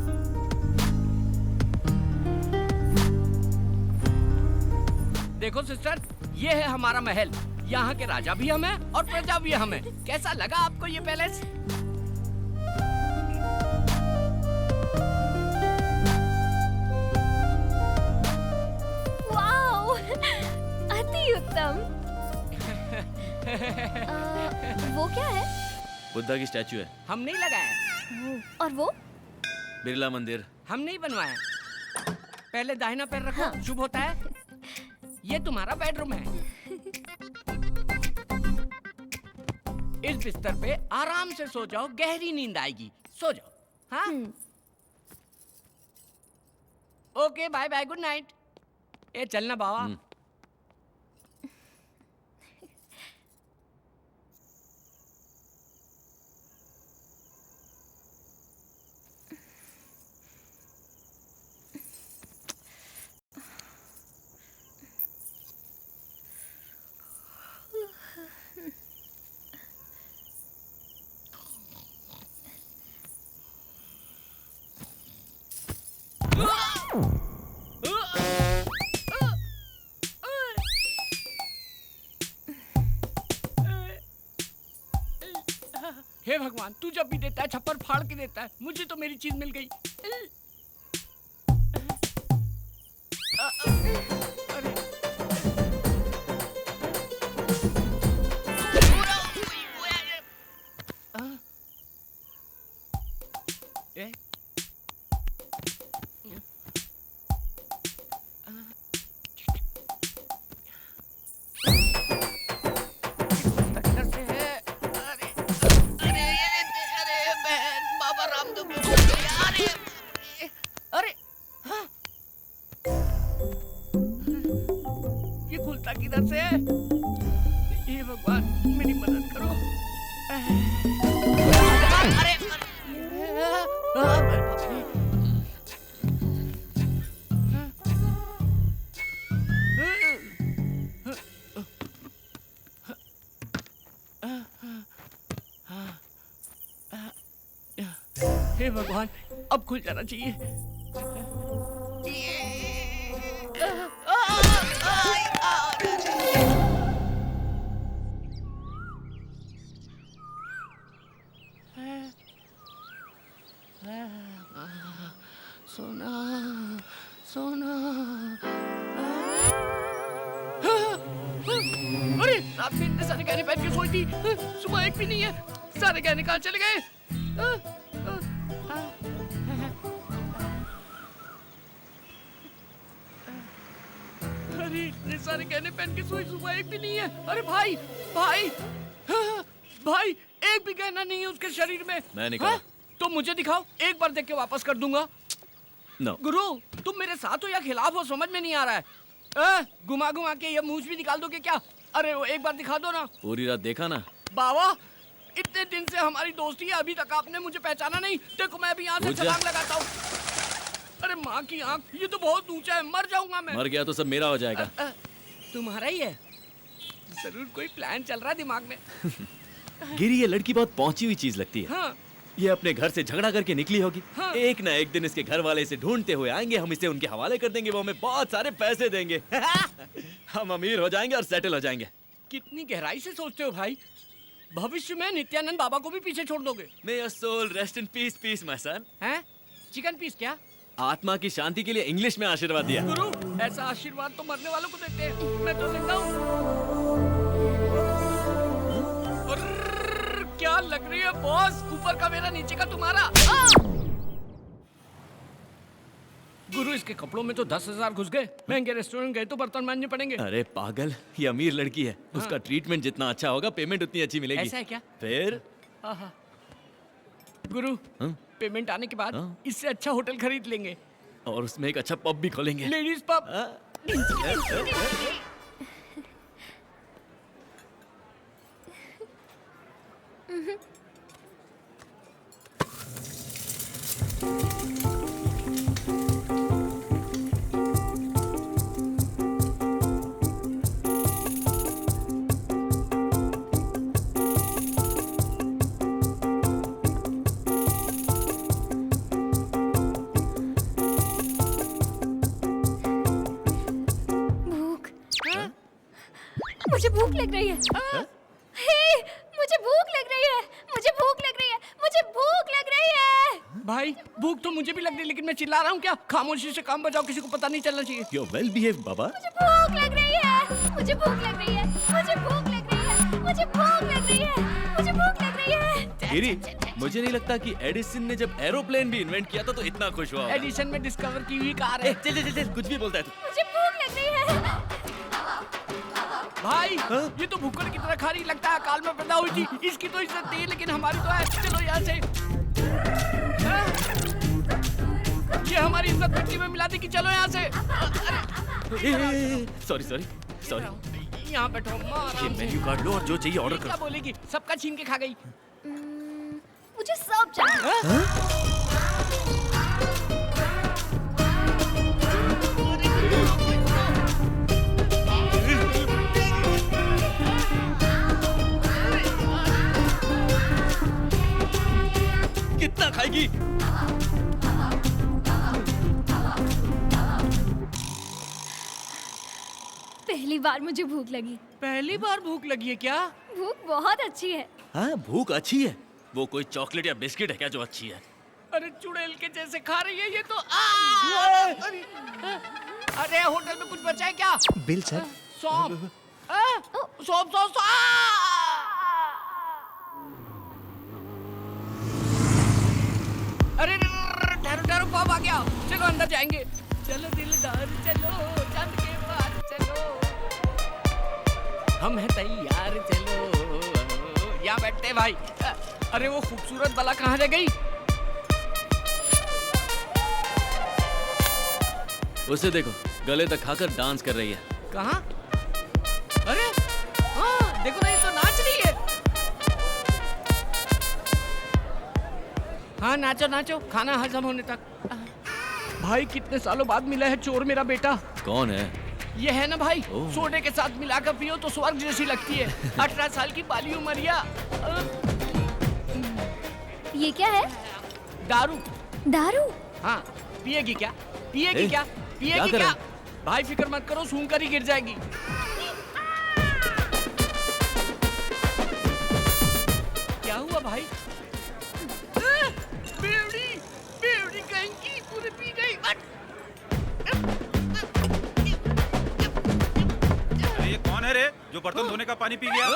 देखो सिस्टर, ये है हमारा महल। यहाँ के राजा भी हम हैं और प्रजा भी हम हैं। कैसा लगा आपको ये पैलेस? वाओ, अति उत्तम। वो क्या है? बुद्धा की स्टैचू है। हम नहीं लगाया। और वो? बिरला मंदिर। हम नहीं बनवाया। पहले दाहिना पैर रखो। हाँ। शुभ होता है। ये तुम्हारा बेडरूम है। इस बिस्तर पे आराम से सो जाओ, गहरी नींद आएगी। सो जाओ। हाँ? Okay, bye bye, good night. ए चलना बाबा। हे भगवान, तू जब भी देता है छप्पर फाड़ के देता है। मुझे तो मेरी चीज मिल गई। निकलता किधर से? ये भगवान मेरी मदद करो। अरे हे भगवान, अब खुल जाना चाहिए। सोना सोना। अरे रात में इतने सारे गहने पहन के सोई थी, सुबह एक भी नहीं है। सारे गहने कहाँ चले गए? अरे इतने सारे गहने पहन के सोई, सुबह एक भी नहीं है। अरे भाई भाई भाई, एक भी गहना नहीं है उसके शरीर में। मैं निकाला। तो मुझे दिखाओ, एक बार देख के वापस कर दूंगा। No. गुरु, तुम मेरे साथ हो या खिलाफ हो समझ में नहीं आ रहा है। घुमा घुमा के ये मूंछ भी निकाल दोगे क्या? अरे वो एक बार दिखा दो ना। पूरी रात देखा ना। बाबा, इतने दिन से हमारी दोस्ती है, अभी तक आपने मुझे पहचाना नहीं। देखो मैं अभी यहाँ से छलांग लगाता हूँ। अरे माँ की आँख, ये तो बहुत ऊंचा है, मर जाऊंगा मैं। मर गया तो सब मेरा हो जाएगा। तुम्हारा ही है? जरूर कोई प्लान चल रहा है दिमाग में। गिरी, ये लड़की बहुत पहुंची हुई चीज लगती है। हाँ। ये अपने घर से झगड़ा करके निकली होगी। हाँ। एक ना एक दिन इसके घर वाले इसे ढूंढते हुए आएंगे, हम इसे उनके हवाले कर देंगे, वो हमें बहुत सारे पैसे देंगे। हम अमीर हो जाएंगे और सेटल हो जाएंगे। कितनी गहराई से सोचते हो भाई। भविष्य में नित्यानंद बाबा को भी पीछे छोड़ दोगे। May your soul rest in peace, peace, my son. हैं? चिकन पीस क्या? आत्मा की शांति के लिए इंग्लिश में आशीर्वाद दिया। गुरु, ऐसा आशीर्वाद तो मरने वालों को देते हैं। मैं तो जिंदा हूँ। क्या लग रही है बॉस? ऊपर का मेरा, नीचे का तुम्हारा। गुरु, इसके कपड़ों में तो 10,000 घुस गए। महंगे रेस्टोरेंट गए तो बर्तन मांजने पड़ेंगे। अरे पागल, ये अमीर लड़की है। हाँ। उसका ट्रीटमेंट जितना अच्छा होगा, पेमेंट उतनी अच्छी मिलेगी। ऐसा है क्या? फिर गुरु, हाँ? पेमेंट आने के बाद इससे अच्छा होटल खरीद लेंगे और उसमें एक अच्छा पब भी खोलेंगे। Ladies pub. मुझे भूख लग रही है। हे, मुझे भूख लग रही है। मुझे भूख लग रही है। मुझे भूख लग रही है। भाई, भूख तो मुझे भी लग रही है, लेकिन मैं चिल्ला रहा हूँ क्या? खामोशी से काम बजाओ, किसी को पता नहीं चलना चाहिए। You're well behaved, बाबा। मुझे भूख लग रही है। मुझे भूख लग रही है। मुझे भूख लग रही है। मुझे भूख लग रही है। मुझे भूख लग रही है। गिरी, मुझे नहीं लगता कि एडिसन ने जब एरोप्लेन भी इन्वेंट किया था तो इतना खुश हुआ होगा। एडिसन में डिस्कवर की हुई कार है। चल चल चल, कुछ भी बोलता है तू। मुझे भूख लग रही है। भाई, ये तो भूखड़ की तरह खा रही लगता है, अकाल में पैदा हुई थी। इसकी तो इज्जत थी, लेकिन हमारी तो है। चलो यहाँ से। ये हमारी इज्जत मिट्टी में मिला दी कि चलो यहाँ से। Sorry sorry sorry. यहाँ बैठो, ये मेन्यू कार्ड लो और जो चाहिए ऑर्डर क्या करो। बोलेगी? सबका छीन के खा गई। मुझे सब चाहिए। कितना खाएगी? पहली बार मुझे भूख लगी। पहली बार भूख लगी है क्या? भूख बहुत अच्छी है। हाँ, भूख अच्छी है। वो कोई चॉकलेट या बिस्किट है क्या जो अच्छी है? अरे चुड़ैल के जैसे खा रही है ये तो। अरे होटल में कुछ बचा है क्या? Bill sir. सौंफ। सौंफ सौंफ। अरे ठहरो ठहरो, पब आ गया। चलो अंदर जाएंगे। चलो दिलदार चलो, चंद के पार चलो, हम हैं तैयार चलो। यहाँ बैठते भाई। अरे वो खूबसूरत बाला कहाँ रह गई? उसे देखो, गले तक खाकर डांस कर रही है। कहाँ? देखो ना, ये तो नाच रही है। हाँ नाचो नाचो, खाना हजम होने तक। भाई कितने सालों बाद मिला है चोर मेरा बेटा। कौन है? ये है ना भाई, सोडे के साथ मिलाकर पियो तो स्वर्ग जैसी लगती है। 18 साल की बाली उमरिया। ये क्या है? दारू। दारू? हाँ, पिएगी क्या? पिएगी क्या? पिएगी क्या? भाई फिक्र मत करो, सूंघ कर ही गिर जाएगी। क्या हुआ भाई? बेवड़ी, बेवड़ी कहीं की पूरी पी गई। ये कौन है रे जो बर्तन धोने का पानी पी गया?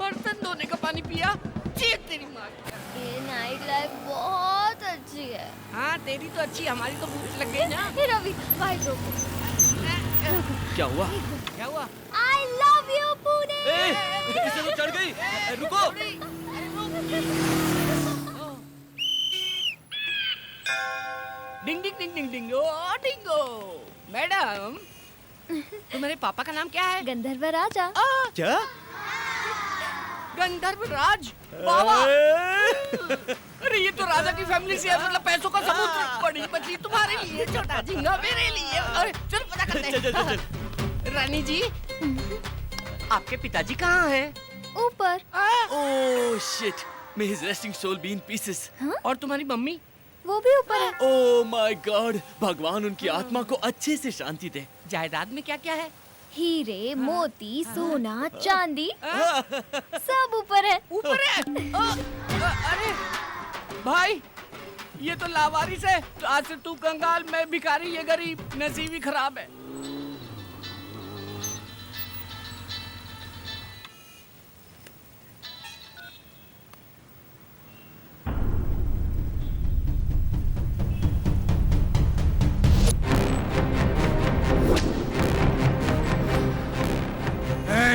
बर्तन धोने का पानी पिया? चेक तेरी माँ। ये नाइट लाइफ बहुत अच्छी है। हाँ तेरी तो अच्छी, हमारी तो भूख लग गई ना। रवि भाई रोको। क्या हुआ? क्या हुआ? I love you Pune. इसे तो चढ़ गई। रुको। डिंग डिंग डिंग डिंग डिंग ओ डिंगो। मैडम, तुम्हारे पापा का नाम क्या है? गंधर्व राजा। क्या? गंधर्व राज? बाबा। अरे ये तो राजा की फैमिली से है, मतलब पैसों का समुद्र। बड़ी मछली तुम्हारे लिए, छोटा झींगा मेरे लिए। अरे चल पता करते हैं। रानी जी, आपके पिताजी कहाँ हैं? ऊपर। Oh shit, may his resting soul be in pieces. और तुम्हारी मम्मी? वो भी ऊपर है। ओह माय गॉड, भगवान उनकी आत्मा को अच्छे से शांति दे। जायदाद में क्या क्या है? हीरे, मोती, सोना, चांदी, सब ऊपर है। ऊपर है? अरे भाई, ये तो लावारिस है। तो आज से तू कंगाल, मैं भिखारी, ये गरीब, नसीब ही खराब है।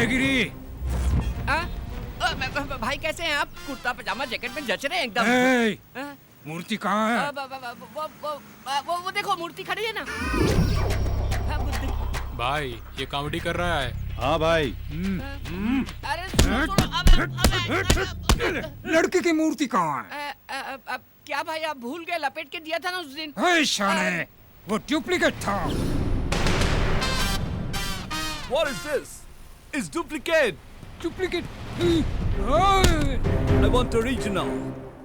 गिरी। भाई कैसे हैं आप? कुर्ता पजामा जैकेट में जच रहे हैं एकदम। मूर्ति कहाँ है? वो देखो मूर्ति खड़ी है ना। भाई ये कॉमेडी कर रहा है। हाँ भाई। अरे लड़के की मूर्ति कहाँ है? क्या भाई आप भूल गए? लपेट के दिया था ना उस दिन। शाने, वो डुप्लीकेट था। What is this? It's duplicate. Duplicate. I want original.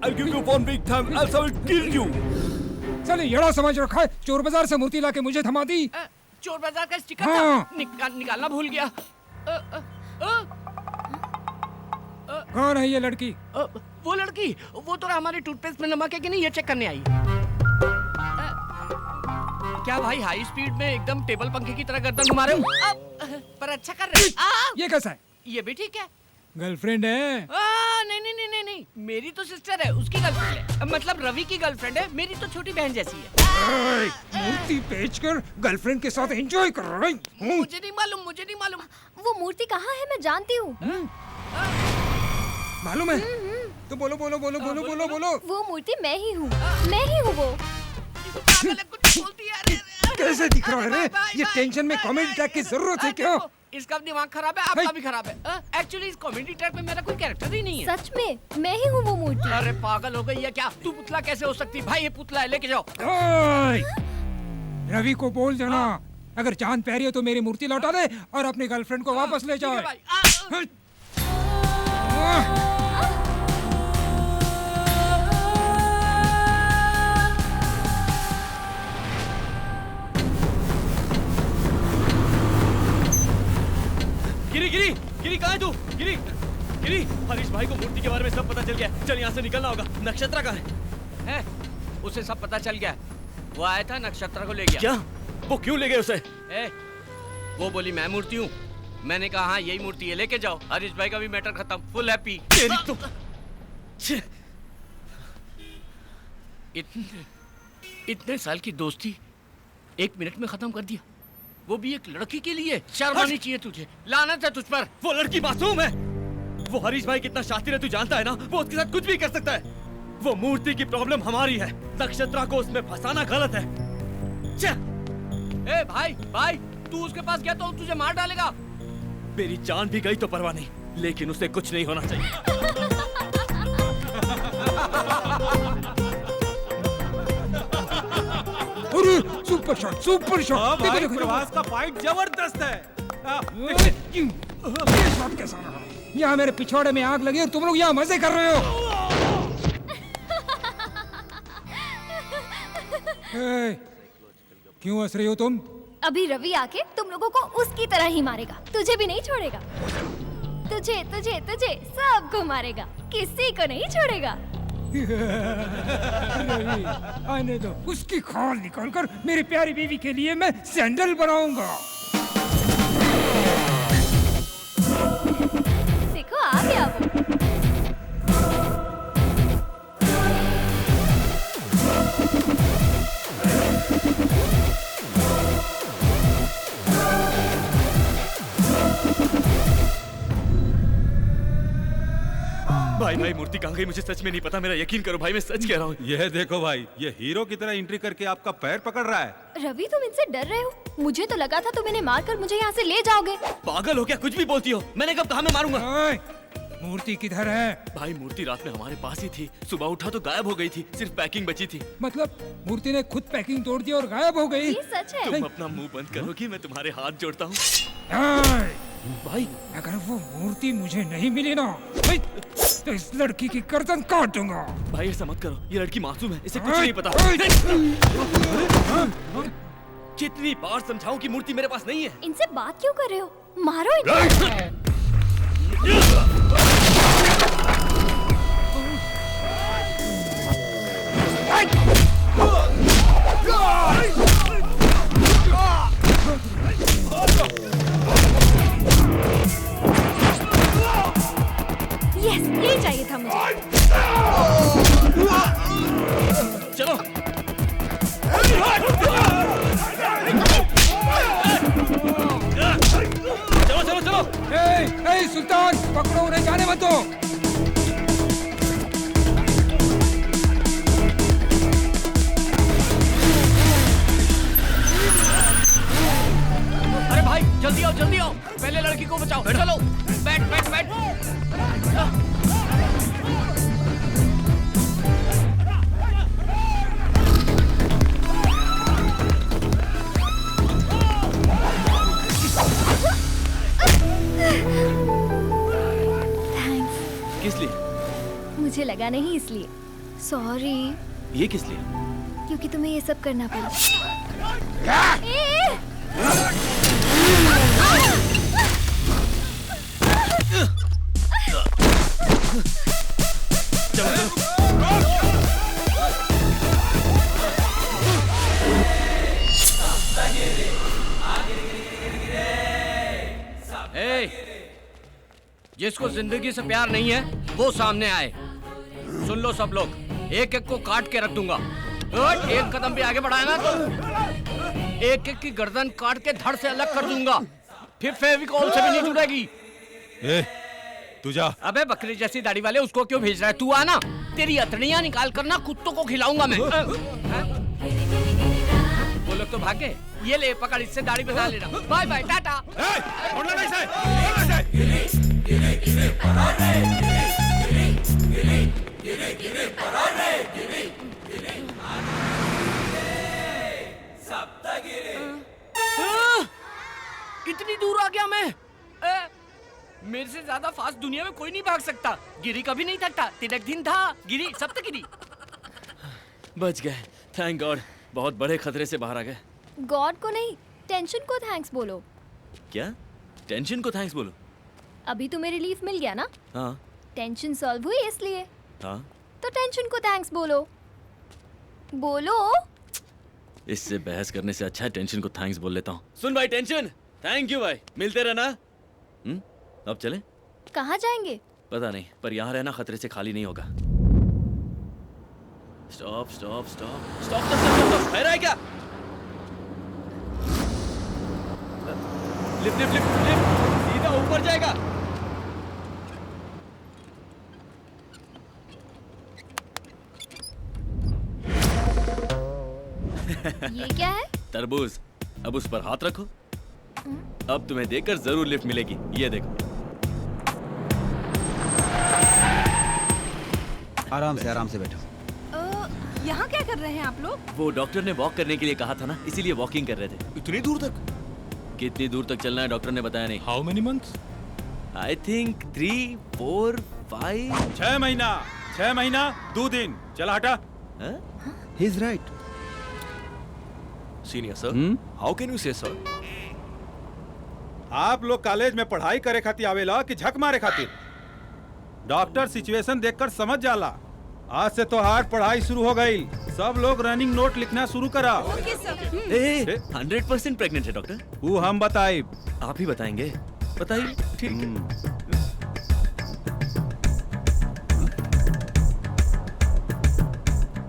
I'll give you one big time, else I will kill you. साले येड़ा समझ रखा है, चोर बाजार से मूर्ति लाके मुझे थमा दी। चोर बाजार का स्टिकर हाँ। था, निकालना भूल गया। कौन है ये लड़की? वो लड़की, वो तो हमारे टूथपेस्ट में नमक है कि नहीं ये चेक करने आई। क्या भाई हाई स्पीड में एकदम टेबल पंखे की तरह गर्दन घुमा रहे हो? पर अच्छा कर रहे हो। ये कैसा है? ये भी ठीक है। गर्लफ्रेंड है? नहीं नहीं नहीं नहीं नहीं, मेरी तो सिस्टर है, उसकी गर्लफ्रेंड है। मतलब रवि की गर्लफ्रेंड है, मेरी तो छोटी बहन जैसी है। मूर्ति बेचकर गर्लफ्रेंड के साथ एंजॉय कर रही हूँ। मुझे नहीं मालूम, मुझे नहीं मालूम। वो मूर्ति कहाँ है? मैं जानती हूँ। मालूम है? तो बोलो बोलो बोलो बोलो बोलो बोलो। वो मूर्ति मैं ही हूँ, मैं ही हूँ वो। कैसे दिख रहा है रे? ये टेंशन में कॉमेडी ट्रैक की जरूरत है क्या? इसका दिमाग खराब है, आपका भी खराब है। एक्चुअली इस कॉमेडी ट्रैक में मेरा कोई कैरेक्टर ही नहीं है। सच में मैं ही हूँ वो मूर्ति। अरे पागल हो गई है क्या? तू पुतला कैसे हो सकती? भाई ये पुतला है, लेके जाओ। रवि को बोल देना, अगर जान प्यारी हो तो मेरी मूर्ति लौटा दे और अपनी गर्लफ्रेंड को वापस ले जाओ। गिरी गिरी गिरी, कहाँ है तू? गिरी गिरी, हरीश भाई को मूर्ति के बारे में सब पता चल गया। चल यहाँ से निकलना होगा। नक्षत्रा कहाँ है? उसे सब पता चल गया। वो आया था, नक्षत्रा को ले गया। क्या? वो क्यों ले गए उसे? वो बोली मैं मूर्ति हूँ। मैंने कहा हाँ यही मूर्ति है, लेके जाओ। हरीश भाई का भी मैटर खत्म, फुल हैप्पी। तेरी तो इतने साल की दोस्ती 1 मिनट में खत्म कर दिया, वो भी एक लड़की के लिए। शर्म आनी चाहिए तुझे। लानत है तुझ पर। वो लड़की मासूम है। वो हरीश भाई कितना शातिर है तू जानता है ना? वो उसके साथ कुछ भी कर सकता है। वो मूर्ति की प्रॉब्लम हमारी है, नक्षत्रा को उसमें फंसाना गलत है। भाई भाई, तू उसके पास गया तो तुझे मार डालेगा। मेरी जान भी गई तो परवाह नहीं, लेकिन उसे कुछ नहीं होना चाहिए। अरे सुपर शॉट, सुपर शॉट। देखो देखो प्रभास का फाइट जबरदस्त है। ये शॉट कैसा रहा? यहाँ मेरे पिछवाड़े में आग लगी और तुम लोग यहाँ मजे कर रहे हो। क्यों हंस रही हो तुम? अभी रवि आके तुम लोगों को उसकी तरह ही मारेगा, तुझे भी नहीं छोड़ेगा। तुझे तुझे तुझे सबको मारेगा, किसी को नहीं छोड़ेगा। रवि, आने दो, उसकी खाल निकालकर मेरी प्यारी बीवी के लिए मैं सैंडल बनाऊंगा। देखो आ गया वो। भाई भाई मूर्ति कहाँ गई? मुझे सच में नहीं पता, मेरा यकीन करो भाई, मैं सच कह रहा हूँ। यह देखो भाई, ये हीरो की तरह एंट्री करके आपका पैर पकड़ रहा है। रवि तुम इनसे डर रहे हो? मुझे तो लगा था तुम इन्हें मारकर मुझे यहाँ से ले जाओगे। पागल हो क्या? कुछ भी बोलती हो? मैंने कब कहा मैं मारूंगा? मूर्ति किधर है? भाई मूर्ति रात में हमारे पास ही थी, सुबह उठा तो गायब हो गई थी, सिर्फ पैकिंग बची थी। मतलब मूर्ति ने खुद पैकिंग तोड़ दी और गायब हो गई? ये सच है। तुम अपना मुंह बंद करोगी? मैं तुम्हारे हाथ जोड़ता हूँ। भाई अगर वो मूर्ति मुझे नहीं मिली ना तो इस लड़की की गर्दन काट दूंगा। भाई ऐसा मत करो, ये लड़की मासूम है, इसे कुछ नहीं पता। कितनी बार समझाऊं कि मूर्ति मेरे पास नहीं है। इनसे बात क्यों कर रहे हो? मारो इन्हें। यस, ये चाहिए था मुझे। चलो चलो चलो चलो। ए सुल्तान, पकड़ो उन्हें, जाने मत दो। अरे भाई जल्दी आओ, जल्दी आओ, पहले लड़की को बचाओ। चलो बैठ बैठ बैठ। किस लिए? मुझे लगा नहीं इसलिए। सॉरी। ये किस लिए? क्योंकि तुम्हें ये सब करना पड़ा। जिसको जिंदगी से प्यार नहीं है वो सामने आए। सुन लो सब लोग, एक एक को काट के रख दूंगा। एक कदम भी आगे बढ़ाया ना तो एक एक की गर्दन काट के धड़ से अलग कर दूंगा, फिर फेविकॉल से भी नहीं जुड़ेगी। तू जा। अबे बकरी जैसी दाढ़ी वाले, उसको क्यों भेज रहा है? तू आना, तेरी अतड़ियां निकाल कर ना कुत्तों को खिलाऊंगा मैं। वो लोग तो भागे। ये ले पकड़, इससे दाढ़ी बना लेना। Bye bye, tata. इतनी दूर आ गया मैं। मेरे से ज्यादा फास्ट दुनिया में कोई नहीं भाग सकता। गिरी कभी नहीं थकता। तिलक दिन था, गिरी सप्तगिरी। बच गए, थैंक गॉड। बहुत बड़े खतरे से बाहर आ गए। गॉड को नहीं, टेंशन को थैंक्स बोलो। क्या? टेंशन को थैंक्स बोलो? अभी तुम्हें रिलीफ मिल गया ना? हाँ। टेंशन सॉल्व हुई इसलिए। हाँ। तो टेंशन को थैंक्स बोलो। बोलो। इससे बहस करने से अच्छा है टेंशन को थैंक्स बोल लेता हूँ। सुन भाई टेंशन, थैंक यू भाई, मिलते रहना। अब चले? कहाँ जाएंगे? पता नहीं, पर यहाँ रहना खतरे से खाली नहीं होगा। Stop stop stop stop stop, है क्या? लिफ्ट लिफ्ट लिफ्ट लिफ्ट, सीधा ऊपर जाएगा। ये क्या है? तरबूज। अब उस पर हाथ रखो। अब तुम्हें देखकर जरूर लिफ्ट मिलेगी। ये देखो। आराम से बैठो। यहाँ क्या कर रहे हैं आप लोग? वो डॉक्टर ने वॉक करने के लिए कहा था ना, इसीलिए वॉकिंग कर रहे थे। इतनी दूर तक? कितनी दूर तक चलना है डॉक्टर ने बताया नहीं। How many months? I think 3, 4, 5। 6 महीना 2 दिन। चला हटा। He is right. Senior sir, how can you से सर? आप लोग कॉलेज में पढ़ाई करे खातिर आवेला कि झक मारे खातिर? डॉक्टर सिचुएशन देखकर समझ जाला। आज से तो हार्ड पढ़ाई शुरू हो गई। सब लोग रनिंग नोट लिखना शुरू करा। 100% प्रेग्नेंट है डॉक्टर। वो हम बताए। आप ही बताएंगे? बताइए। ठीक है।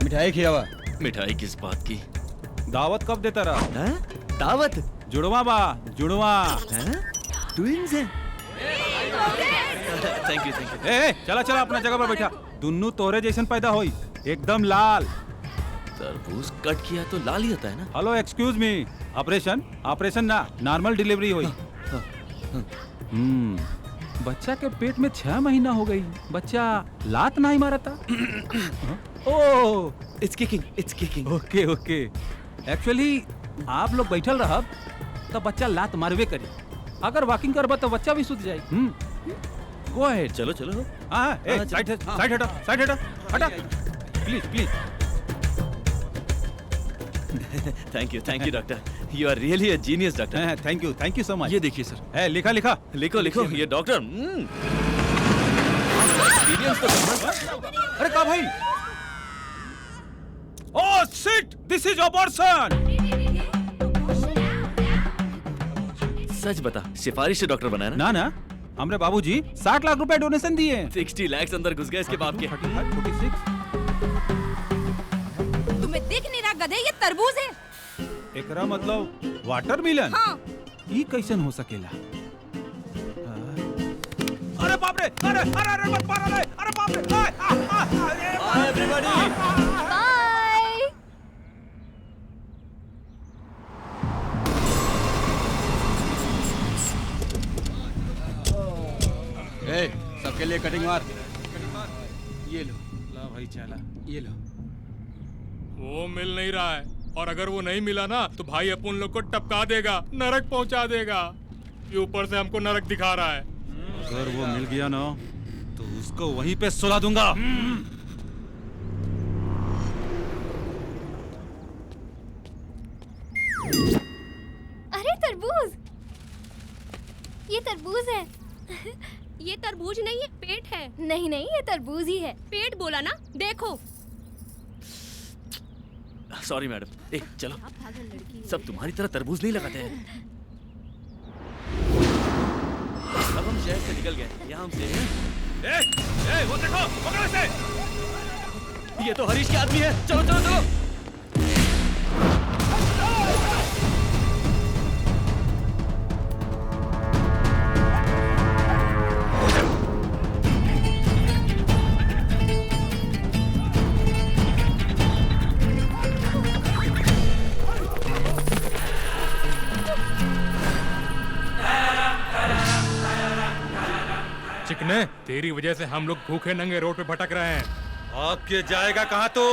मिठाई खिलावा। मिठाई किस बात की? दावत कब देता रहा? दावत? जुड़वा बा, जुड़वा। ट्विंस हैं। Thank you. चला अपना जगह पर बैठा। दुन्नू तोरे जैसन पैदा होई, एकदम लाल। तरबूज कट किया तो लाल ही होता है ना? हेलो एक्सक्यूज मी, ऑपरेशन ना, नॉर्मल डिलीवरी हुई। बच्चा के पेट में 6 महीना हो गई, बच्चा लात नहीं मारा था। ओह, इट्स किकिंग। ओके। एक्चुअली आप लोग बैठल रहब तो बच्चा लात मारवे करी। अगर वॉकिंग करबा तो बच्चा भी सुध जाए। Go ahead. चलो। साइड हटा। Please. Thank you doctor. You are really a genius doctor. Thank you so much. ये देखिए सर। लिखा। लिखो। ये डॉक्टर एक्सपीरियंस तो करना। अरे का भाई? Oh shit, this is abortion. सच बता, सिफारिश से डॉक्टर बनाया ना? ना, हमरे बाबूजी 60 लाख रुपए डोनेशन दिए। 60 लाख अंदर घुस गए इसके बाप के। 46। तुम्हें दिख नहीं रहा गधे, ये तरबूज है। एकरा मतलब वाटरमेलन? हाँ। ये कैसन हो सकेला? अरे बाप रे, अरे मत मारो रे, अरे बाप रे। Hi everybody. सबके लिए कटिंग मार। ये लो। ला भाई चला, ये लो। वो मिल नहीं रहा है, और अगर वो नहीं मिला ना तो भाई अपन लोग को टपका देगा, नरक पहुंचा देगा। ये ऊपर से हमको नरक दिखा रहा है। अगर वो मिल गया ना तो उसको वहीं पे सुला दूंगा। अरे तरबूज, ये तरबूज है। ये तरबूज नहीं है, पेट है। नहीं, ये तरबूज ही है। पेट बोला ना, देखो। Sorry madam. चलो, सब तुम्हारी तरह तरबूज नहीं लगाते हैं। अब हम शहर से निकल गए, यहाँ हम से। वो देखो, पकड़ो इसे। ये तो हरीश के आदमी है। चलो। चिकने, तेरी वजह से हम लोग भूखे नंगे रोड पे भटक रहे हैं। आगे जाएगा कहाँ तू?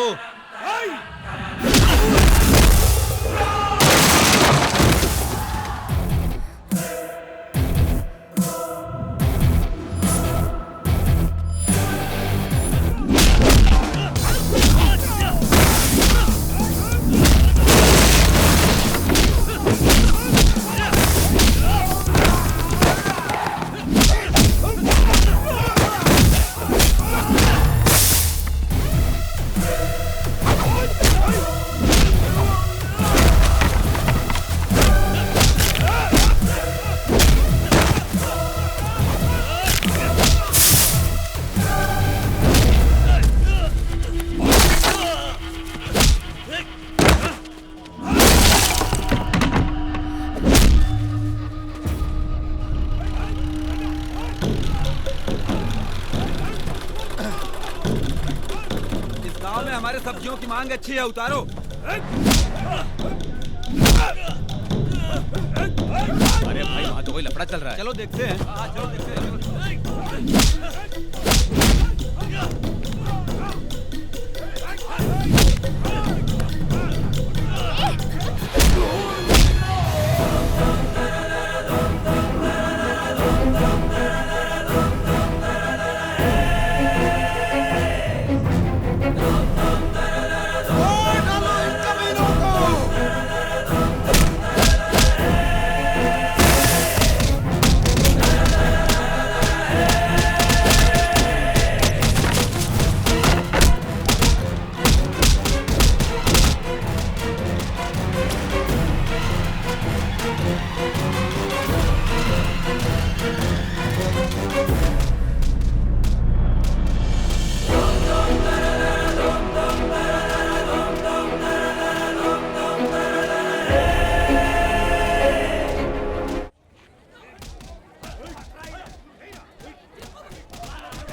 हमारे सब्जियों की मांग अच्छी है, उतारो। अरे लफड़ा चल रहा है। चलो देखते हैं। चलो देखते हैं।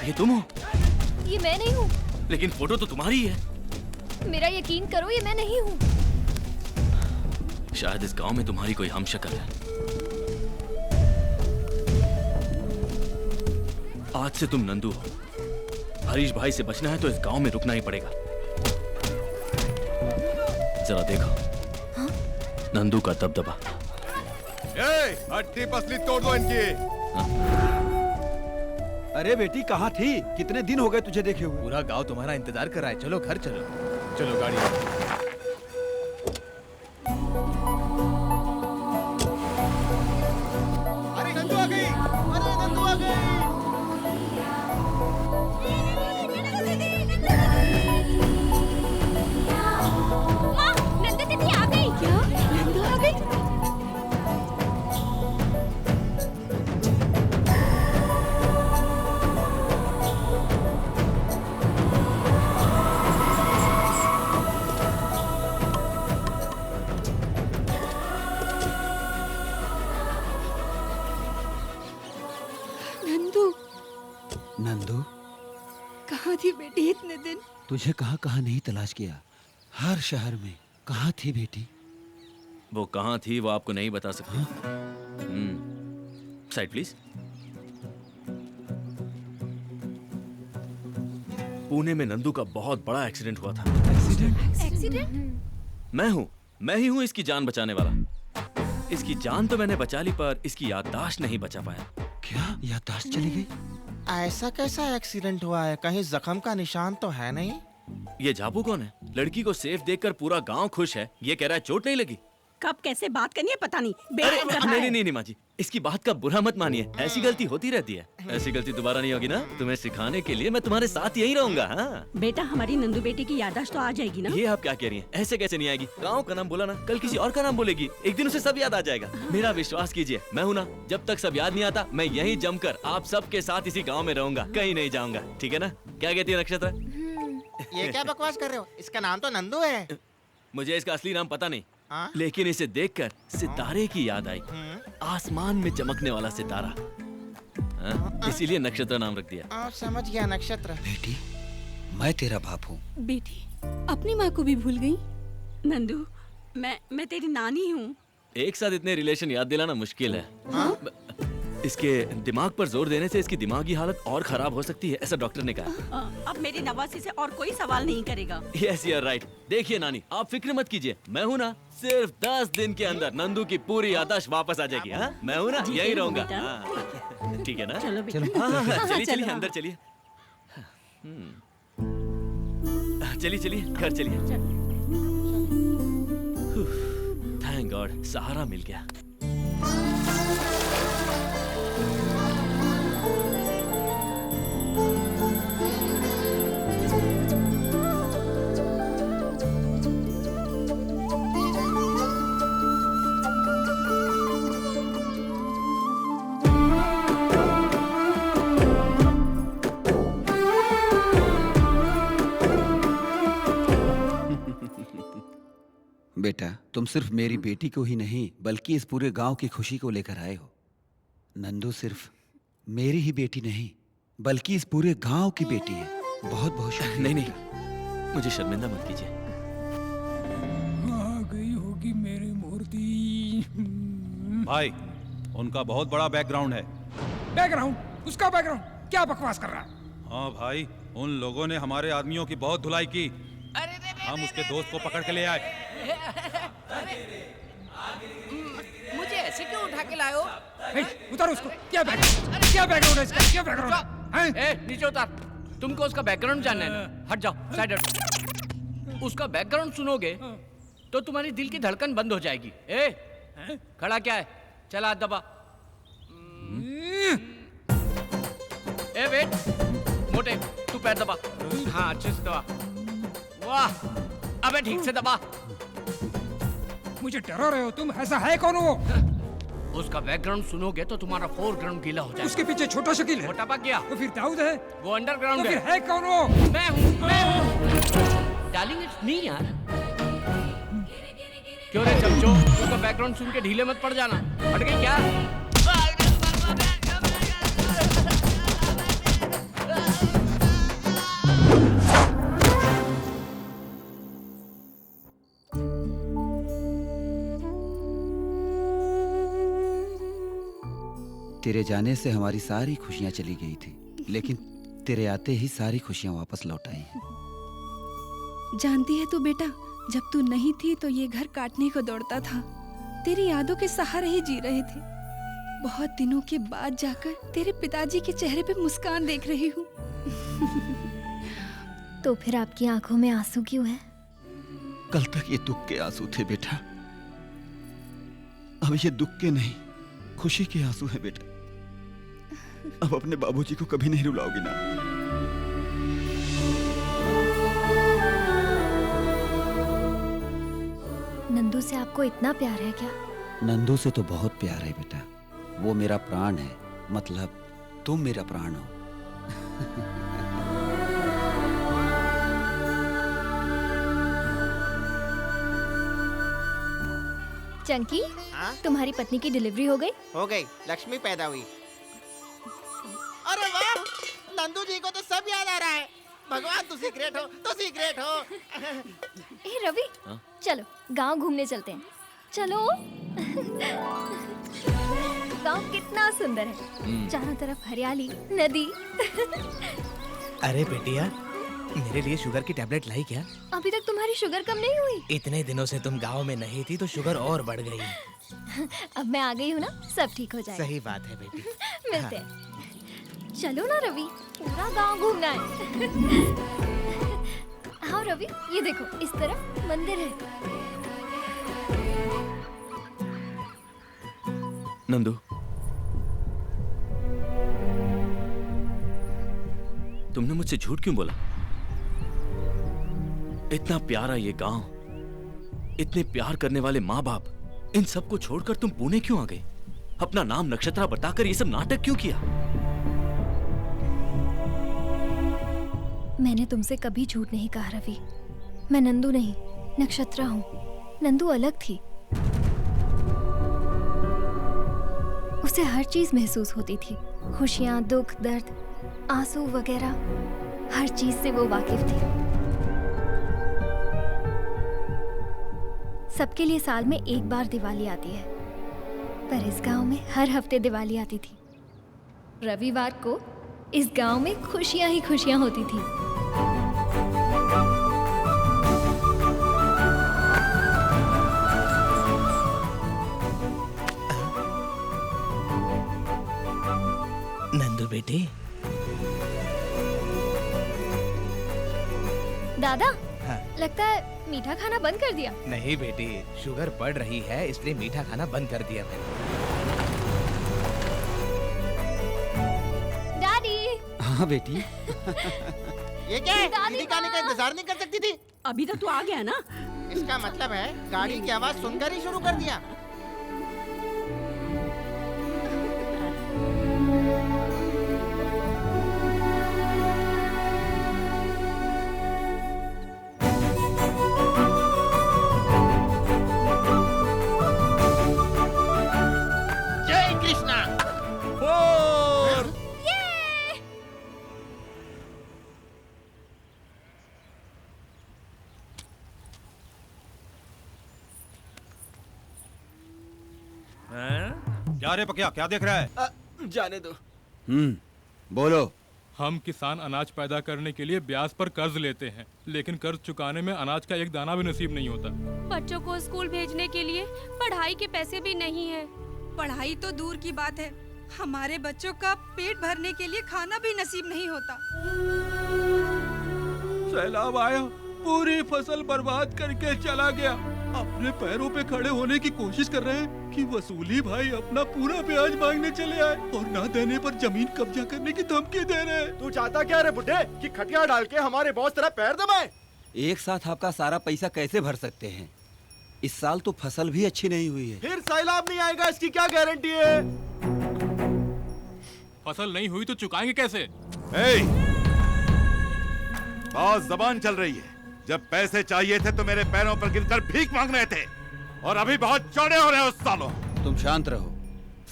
ये तुम हो? ये मैं नहीं हूँ। लेकिन फोटो तो तुम्हारी है। मेरा यकीन करो, ये मैं नहीं हूँ। शायद इस गांव में तुम्हारी कोई हमशक्ल है। आज से तुम नंदू हो। हरीश भाई से बचना है तो इस गांव में रुकना ही पड़ेगा। जरा देखो। हाँ? नंदू का दबदबा। हड्डी पसली तोड़ दो इनकी। अरे बेटी कहाँ थी? कितने दिन हो गए तुझे देखे हुए? पूरा गांव तुम्हारा इंतजार कर रहा है। चलो घर चलो। चलो गाड़ी। अरे नंदू आ गई। अरे नंदू आ गई। माँ, नंदू दीदी आ गई। क्या? नंदू आ गई? नंदू, नंदू, कहाँ थी बेटी इतने दिन? तुझे कहाँ कहाँ नहीं तलाश किया। हर शहर में कहाँ थी बेटी? वो कहाँ थी वो आपको नहीं बता सकती। Side please. पुणे में नंदू का बहुत बड़ा एक्सीडेंट हुआ था। एक्सीडेंट? मैं ही हूँ इसकी जान बचाने वाला। इसकी जान तो मैंने बचा ली पर इसकी याददाश्त नहीं बचा पाया। क्या याददाश्त चली गई? ऐसा कैसा एक्सीडेंट हुआ है? कहीं जख्म का निशान तो है नहीं? ये झापू कौन है? लड़की को सेफ देखकर पूरा गांव खुश है। ये कह रहा है चोट नहीं लगी। कब कैसे बात करनी है पता नहीं। नहीं माँ जी, इसकी बात का बुरा मत मानिए। ऐसी गलती होती रहती है। ऐसी गलती दोबारा नहीं होगी ना? तुम्हें सिखाने के लिए मैं तुम्हारे साथ यहीं रहूंगा। हाँ? बेटा हमारी नंदू बेटी की याददाश्त तो आ जाएगी ना? ये आप क्या कह रही हैं? ऐसे कैसे नहीं आएगी? गांव का नाम बोला ना, कल किसी और का नाम बोलेगी। एक दिन उसे सब याद आ जाएगा। मेरा विश्वास कीजिए, मैं हूँ ना। जब तक सब याद नहीं आता मैं यहीं जमकर आप सबके साथ इसी गाँव में रहूंगा, कहीं नहीं जाऊंगा। ठीक है ना? क्या कहती है नक्षत्र? ये क्या बकवास कर रहे हो? इसका नाम तो नंदू है। मुझे इसका असली नाम पता नहीं, लेकिन इसे देखकर सितारे की याद आई। आसमान में चमकने वाला सितारा, इसीलिए नक्षत्र नाम रख दिया। समझ गया, नक्षत्र। बेटी, मैं तेरा बाप हूँ। बेटी अपनी माँ को भी भूल गई? नंदू, मैं तेरी नानी हूँ। एक साथ इतने रिलेशन याद दिलाना मुश्किल है। इसके दिमाग पर जोर देने से इसकी दिमागी हालत और खराब हो सकती है, ऐसा डॉक्टर ने कहा। अब मेरी नवासी से और कोई सवाल नहीं करेगा। Yes you are right. देखिए नानी, आप फिक्र मत कीजिए, मैं हूँ ना। सिर्फ 10 दिन के अंदर नंदू की पूरी याददाश्त वापस आ जाएगी। हाँ, मैं हूँ ना, यही रहूंगा। ठीक है ना? चलो बेटा। चलिए चलिए अंदर चलिए। चलिए चलिए घर चलिए। थैंक गॉड, सहारा मिल गया। बेटा, तुम सिर्फ मेरी बेटी को ही नहीं बल्कि इस पूरे गांव की खुशी को लेकर आए हो। नंदू सिर्फ मेरी ही बेटी नहीं बल्कि इस पूरे गांव की बेटी है। बहुत बहुत शुक्रिया। नहीं, मुझे शर्मिंदा मत कीजिए। आ गई होगी मेरी मूर्ति। भाई, उनका बहुत बड़ा बैकग्राउंड है। बैकग्राउंड? उसका बैकग्राउंड? क्या बकवास कर रहा है? हाँ भाई, उन लोगों ने हमारे आदमियों की बहुत धुलाई की। हम उसके दोस्त को पकड़ के ले आए। मुझे ऐसे क्यों उठा के लाए हो? उतारो उसको। क्या बैकग्राउंड है इसका? क्या बैकग्राउंड है? नीचे उतार। तुमको उसका बैकग्राउंड जानना है ना? हट जाओ, साइड हट। उसका बैकग्राउंड सुनोगे तो तुम्हारी दिल की धड़कन बंद हो जाएगी। खड़ा क्या है? चला हाथ दबा। वेट, मोटे तू पैर दबा। हाँ, अच्छे से दबा। वाह, अबे ठीक से दबा। मुझे डरा रहे हो तुम? ऐसा है कौन वो? उसका बैकग्राउंड सुनोगे तो तुम्हारा फोरग्राउंड गीला हो जाएगा। उसके पीछे छोटा शकील है। मोटा पक गया। तो फिर दाऊद है? वो अंडरग्राउंड तो फिर है कौन वो? मैं हूँ। डार्लिंग, इट्स मी यार। क्यों रे चमचो, उसका बैकग्राउंड सुन के ढीले मत पड़ जाना। हट गई क्या? तेरे जाने से हमारी सारी खुशियां चली गई थी, लेकिन तेरे आते ही सारी खुशियां वापस लौट आई हैं। जानती है तू बेटा, जब तू नहीं थी तो ये घर काटने को दौड़ता था। तेरी यादों के सहारे ही जी रहे थे। बहुत दिनों के बाद जाकर तेरे पिताजी के चेहरे पे मुस्कान देख रही हूँ। तो फिर आपकी आंखों में आंसू क्यों है? कल तक ये दुख के आंसू थे बेटा, अब ये दुख के नहीं, खुशी के आंसू है बेटा। अब अपने बाबूजी को कभी नहीं रुलाओगी ना? नंदू से आपको इतना प्यार है क्या? नंदू से तो बहुत प्यार है बेटा। वो मेरा प्राण है, मतलब तुम मेरा प्राण हो। चंकी, तुम्हारी पत्नी की डिलीवरी हो गई? हो गई, लक्ष्मी पैदा हुई। अरे वाह, नंदू जी को तो सब याद आ रहा है। भगवान तुसी ग्रेट हो, तुसी ग्रेट हो। ए रवि, चलो गांव घूमने चलते हैं। चलो। गांव कितना सुंदर है, चारों तरफ हरियाली, नदी। अरे बेटिया, मेरे लिए शुगर की टैबलेट लाई क्या? अभी तक तुम्हारी शुगर कम नहीं हुई? इतने दिनों से तुम गांव में नहीं थी तो शुगर और बढ़ गई। अब मैं आ गई हूँ ना, सब ठीक हो जाएगा। सही बात है बेटी। मिलते हैं। चलो ना रवि, पूरा गांव घूमना है। हाँ रवि, ये देखो, इस तरफ मंदिर है। नंदू, तुमने मुझसे झूठ क्यों बोला? इतना प्यारा ये गांव, इतने प्यार करने वाले माँ बाप, इन सबको छोड़कर तुम पुणे क्यों आ गए? अपना नाम नक्षत्रा बताकर ये सब नाटक क्यों किया? मैंने तुमसे कभी झूठ नहीं कहा रवि। मैं नंदू नहीं, नक्षत्रा हूँ। नंदू अलग थी, उसे हर चीज महसूस होती थी। खुशियाँ, दुख, दर्द, आंसू वगैरह, हर चीज से वो वाकिफ थी। सबके लिए साल में एक बार दिवाली आती है, पर इस गांव में हर हफ्ते दिवाली आती थी। रविवार को इस गांव में खुशियां ही खुशियां होती थी। नंदू बेटी। दादा, हाँ। लगता है मीठा खाना बंद कर दिया। नहीं बेटी, शुगर बढ़ रही है इसलिए मीठा खाना बंद कर दिया मैंने। डैडी। हाँ बेटी। ये क्या है? दीदी का आने का इंतजार नहीं कर सकती थी? अभी तो तू आ गया ना? इसका मतलब है गाड़ी की आवाज सुनकर ही शुरू कर दिया। जय कृष्णा। क्या रे पकिया, क्या देख रहा है? जाने दो। बोलो। हम किसान अनाज पैदा करने के लिए ब्याज पर कर्ज लेते हैं, लेकिन कर्ज चुकाने में अनाज का एक दाना भी नसीब नहीं होता। बच्चों को स्कूल भेजने के लिए पढ़ाई के पैसे भी नहीं है। पढ़ाई तो दूर की बात है, हमारे बच्चों का पेट भरने के लिए खाना भी नसीब नहीं होता। सैलाब आया, पूरी फसल बर्बाद करके चला गया। अपने पैरों पे खड़े होने की कोशिश कर रहे हैं कि वसूली भाई अपना पूरा ब्याज मांगने चले आए और ना देने पर जमीन कब्जा करने की धमकी दे रहे हैं। तू चाहता क्या रे बुड्ढे, कि खटिया डाल के हमारे बॉस तेरा पैर दबाए? एक साथ आपका सारा पैसा कैसे भर सकते हैं? इस साल तो फसल भी अच्छी नहीं हुई है। फिर सैलाब नहीं आएगा, इसकी क्या गारंटी है? फसल नहीं हुई तो चुकाएंगे कैसे? बहुत जबान चल रही है। जब पैसे चाहिए थे तो मेरे पैरों पर गिरकर भीख मांग रहे थे, और अभी बहुत चौड़े हो रहे हो सालों। तुम शांत रहो।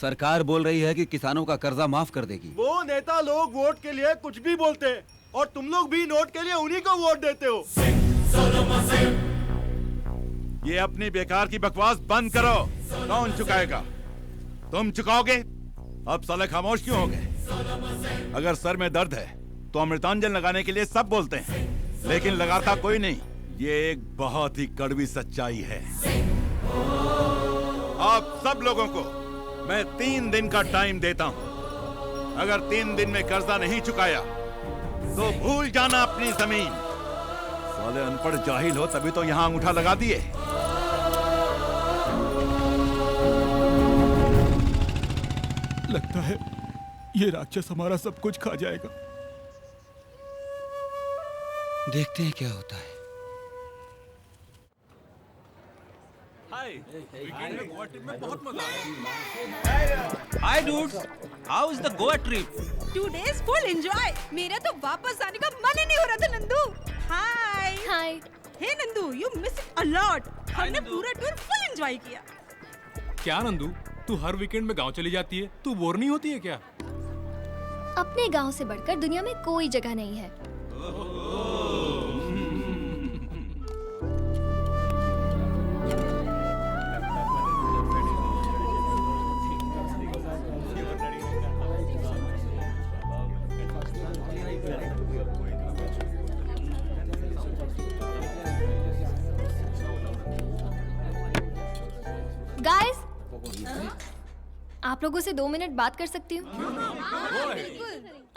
सरकार बोल रही है कि किसानों का कर्जा माफ कर देगी। वो नेता लोग वोट के लिए कुछ भी बोलते हैं, और तुम लोग भी नोट के लिए उन्हीं को वोट देते हो। ये अपनी बेकार की बकवास बंद करो। कौन चुकाएगा? तुम चुकाओगे? अब साले खामोश क्यों हो गए? अगर सर में दर्द है तो अमृतांजन लगाने के लिए सब बोलते हैं, लेकिन लगाता कोई नहीं। ये एक बहुत ही कड़वी सच्चाई है। आप सब लोगों को मैं 3 दिन का टाइम देता हूं। अगर 3 दिन में कर्जा नहीं चुकाया तो भूल जाना अपनी जमीन। साले अनपढ़ जाहिल हो तभी तो यहां अंगूठा लगा दिए। लगता है ये राक्षस हमारा सब कुछ खा जाएगा। देखते हैं क्या होता है। Hi dudes, how is the Goa trip? 2 days full enjoy। मेरा तो वापस आने का मन ही नहीं हो रहा था Nandu. Hi hi. Hey Nandu, you miss it a lot. हमने पूरा टूर फुल एंजॉय किया। क्या नंदू, तू हर वीकेंड में गांव चली जाती है, तू बोर नहीं होती है क्या? अपने गांव से बढ़कर दुनिया में कोई जगह नहीं है। गाइस, आप लोगों से 2 मिनट बात कर सकती हूँ?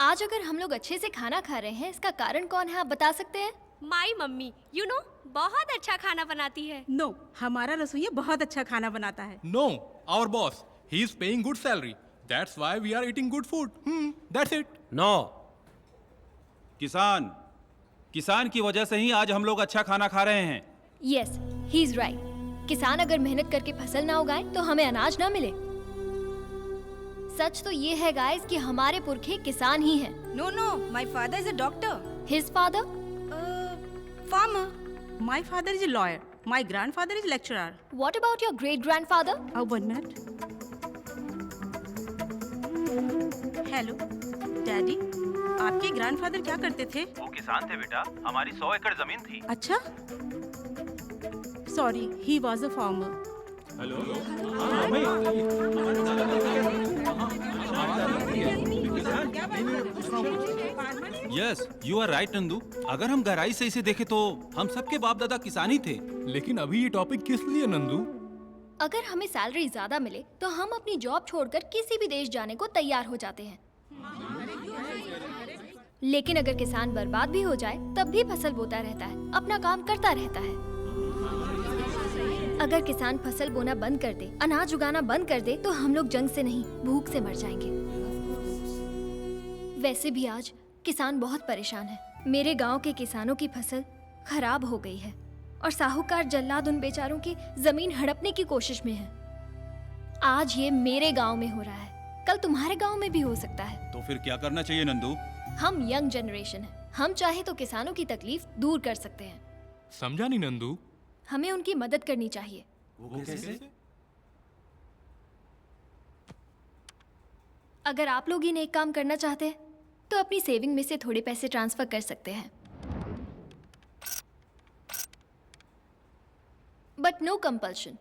आज अगर हम लोग अच्छे से खाना खा रहे हैं, इसका कारण कौन है, आप बता सकते हैं? माई मम्मी, यू नो, बहुत अच्छा खाना बनाती है। नो, हमारा रसोइया बहुत अच्छा खाना बनाता है। No, our boss, he is paying good salary. That's why we are eating good food. That's it. No. किसान की वजह से ही आज हम लोग अच्छा खाना खा रहे हैं। Yes, he is right. किसान अगर मेहनत करके फसल ना उगाए तो हमें अनाज ना मिले। सच तो ये है गाइस कि हमारे पुरखे किसान ही हैं। No no, my father is a doctor. His father? Farmer. My father is a lawyer. My grandfather is lecturer. What about your great grandfather? 1 minute. Hello daddy, आपके ग्रैंडफादर क्या करते थे? वो किसान थे बेटा, हमारी 100 एकड़ जमीन थी। अच्छा, sorry, he was a farmer. Hello. Yes, you are right Nandu. अगर हम गहराई से इसे देखें तो हम सबके बाप दादा किसान ही थे। लेकिन अभी ये टॉपिक किस लिए नंदू? अगर हमें सैलरी ज्यादा मिले तो हम अपनी जॉब छोड़कर किसी भी देश जाने को तैयार हो जाते हैं। लेकिन अगर किसान बर्बाद भी हो जाए तब भी फसल बोता रहता है, अपना काम करता रहता है। अगर किसान फसल बोना बंद कर दे, अनाज उगाना बंद कर दे, तो हम लोग जंग से नहीं, भूख से मर जाएंगे। वैसे भी आज किसान बहुत परेशान है। मेरे गांव के किसानों की फसल खराब हो गई है और साहूकार जल्लाद उन बेचारों की जमीन हड़पने की कोशिश में है। आज ये मेरे गांव में हो रहा है, कल तुम्हारे गांव में भी हो सकता है। तो फिर क्या करना चाहिए नंदू? हम यंग जनरेशन है, हम चाहे तो किसानों की तकलीफ दूर कर सकते हैं। समझा नहीं नंदू? हमें उनकी मदद करनी चाहिए। वो कैसे? अगर आप लोग ही नेक काम करना चाहते हैं तो अपनी सेविंग में से थोड़े पैसे ट्रांसफर कर सकते हैं, but no compulsion.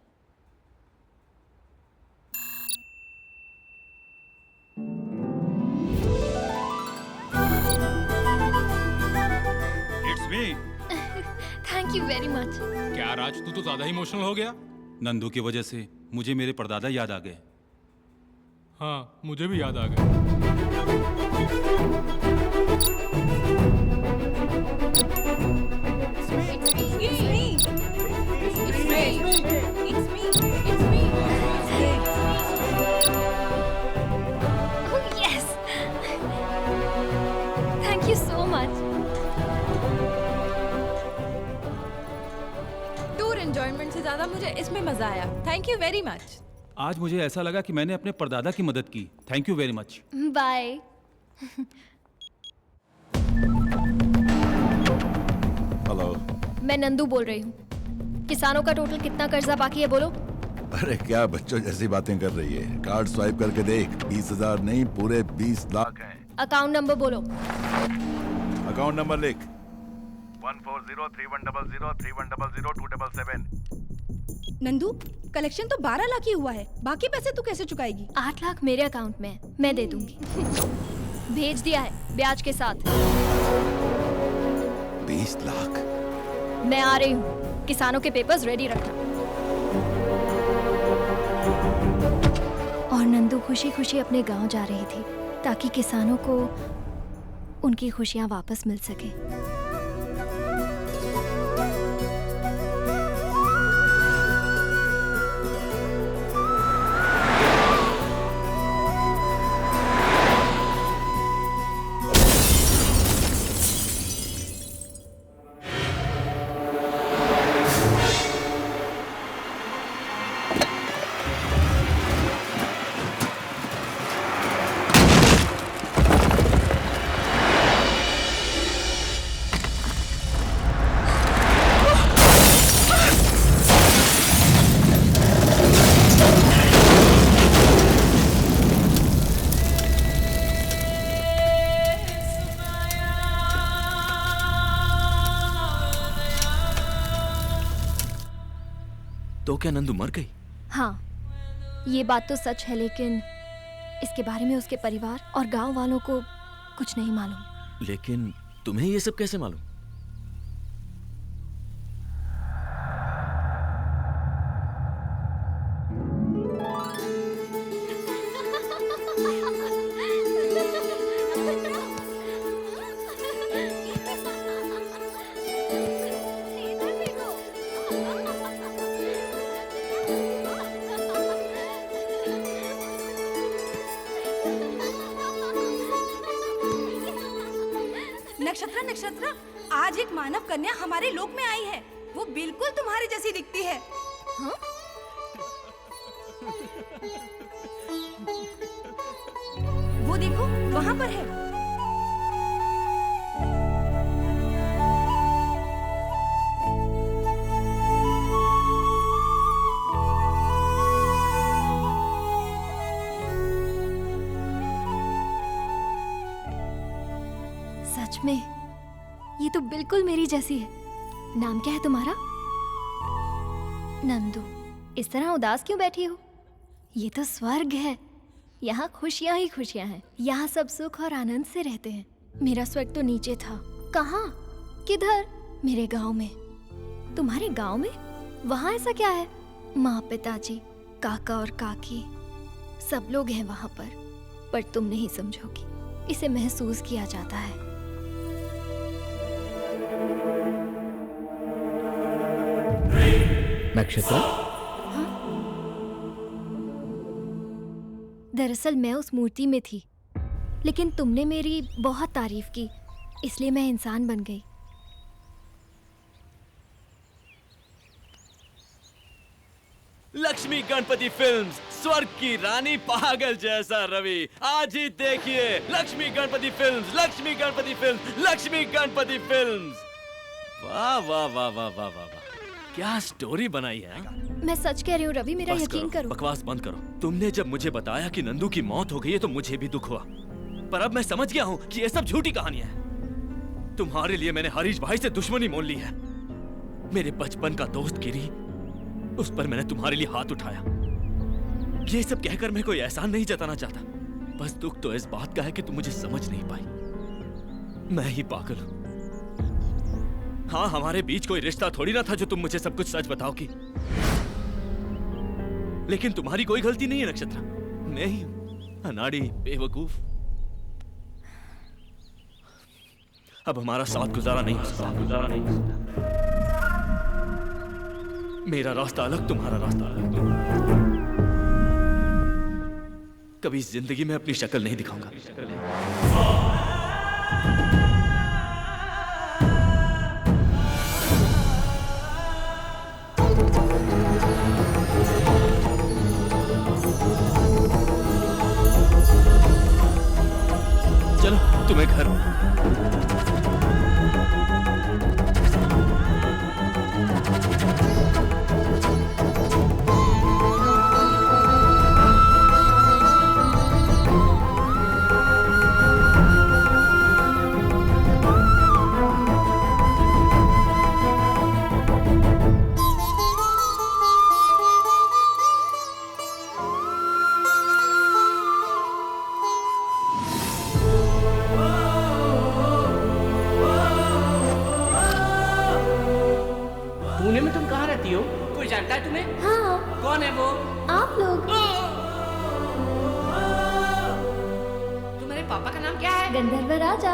Thank you very much. क्या राज, तू तो ज्यादा इमोशनल हो गया। नंदू की वजह से मुझे मेरे परदादा याद आ गए। हाँ, मुझे भी याद आ गया। Thank you so much. Tour enjoyment से ज्यादा मुझे इसमें मजा आया। Thank you very much. आज मुझे ऐसा लगा कि मैंने अपने परदादा की मदद की। Thank you very much. Bye. Hello, मैं नंदू बोल रही हूँ। किसानों का टोटल कितना कर्जा बाकी है बोलो? अरे क्या बच्चों जैसी बातें कर रही है। कार्ड स्वाइप करके देख, 20,000 नहीं पूरे 20 लाख हैं। अकाउंट नंबर बोलो। अकाउंट नंबर लिख, 140310031002777। नंदू, कलेक्शन तो 12 लाख ही हुआ है। बाकी पैसे तू कैसे चुकाएगी? 8 लाख मेरे अकाउंट में है, मैं दे दूंगी। भेज दिया है ब्याज के साथ। 20 लाख। मैं आ रही हूँ। किसानों के पेपर्स रेडी रखना। और नंदू खुशी खुशी अपने गांव जा रही थी ताकि किसानों को उनकी खुशियां वापस मिल सके। तो क्या नंदू मर गई? हाँ, ये बात तो सच है, लेकिन इसके बारे में उसके परिवार और गांव वालों को कुछ नहीं मालूम। लेकिन तुम्हें ये सब कैसे मालूम? नक्षत्र, नक्षत्र, आज एक मानव कन्या हमारे लोक में आई है। वो बिल्कुल तुम्हारी जैसी दिखती है। हाँ? वो देखो, वहाँ पर है। सच में ये तो बिल्कुल मेरी जैसी है। नाम क्या है तुम्हारा? नंदू। इस तरह उदास क्यों बैठी हो? ये तो स्वर्ग है। यहाँ खुशियाँ ही खुशियाँ हैं। यहाँ सब सुख और आनंद से रहते हैं। मेरा स्वर्ग तो नीचे था। कहाँ? किधर? मेरे गांव में। तुम्हारे गांव में? वहाँ ऐसा क्या है? माँ, पिताजी, काका और काकी सब लोग हैं वहाँ पर तुम नहीं समझोगी। इसे महसूस किया जाता है। नक्षत्र, दरअसल मैं उस मूर्ति में थी, लेकिन तुमने मेरी बहुत तारीफ की, इसलिए मैं इंसान बन गई। लक्ष्मी गणपति फिल्म्स, स्वर्ग की रानी पागल जैसा रवि। आज ही देखिए Lakshmi Ganpati films, Lakshmi Ganpati films, Lakshmi Ganpati films. वाह वाह वाह वाह वाह वाह वाह, क्या स्टोरी बनाई है। मैं सच कह रही हूँ रवि, मेरा यकीन करो। बकवास बंद करो। तुमने जब मुझे बताया कि नंदू की मौत हो गई है तो मुझे भी दुख हुआ, पर अब मैं समझ गया हूँ कि ये सब झूठी कहानियां हैं। तुम्हारे लिए मैंने हरीश भाई से दुश्मनी मोल ली है। मेरे बचपन का दोस्त गिरी, उस पर मैंने तुम्हारे लिए हाथ उठाया। ये सब कहकर मैं कोई एहसान नहीं जताना चाहता, बस दुख तो इस बात का है कि तुम मुझे समझ नहीं पाई। मैं ही पागल हूं। हाँ, हमारे बीच कोई रिश्ता थोड़ी ना था जो तुम मुझे सब कुछ सच बताओगी। लेकिन तुम्हारी कोई गलती नहीं है नक्षत्र। मैं ही हूं अनाड़ी, बेवकूफ। अब हमारा साथ गुजारा नहीं हो सकता। मेरा रास्ता अलग, तुम्हारा रास्ता अलग। कभी जिंदगी में अपनी शक्ल नहीं दिखाऊंगा। चलो तुम्हें घर पुणे में तुम कहाँ रहती हो? कोई जानता है तुम्हें? हाँ। कौन है वो? आप लोग। तुम्हारे पापा का नाम क्या है? गंधर्व राजा।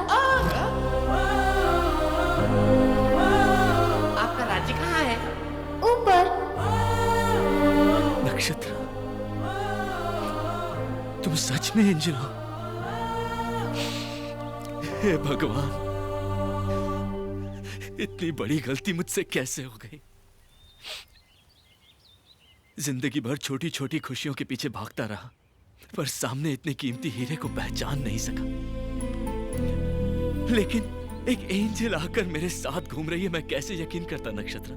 आपका राज्य कहाँ है? ऊपर। नक्षत्र, तुम सच में एंजल हो? हे भगवान, इतनी बड़ी गलती मुझसे कैसे हो गई? जिंदगी भर छोटी छोटी खुशियों के पीछे भागता रहा, पर सामने इतने कीमती हीरे को पहचान नहीं सका। लेकिन एक एंजल आकर मेरे साथ घूम रही है, मैं कैसे यकीन करता नक्षत्र?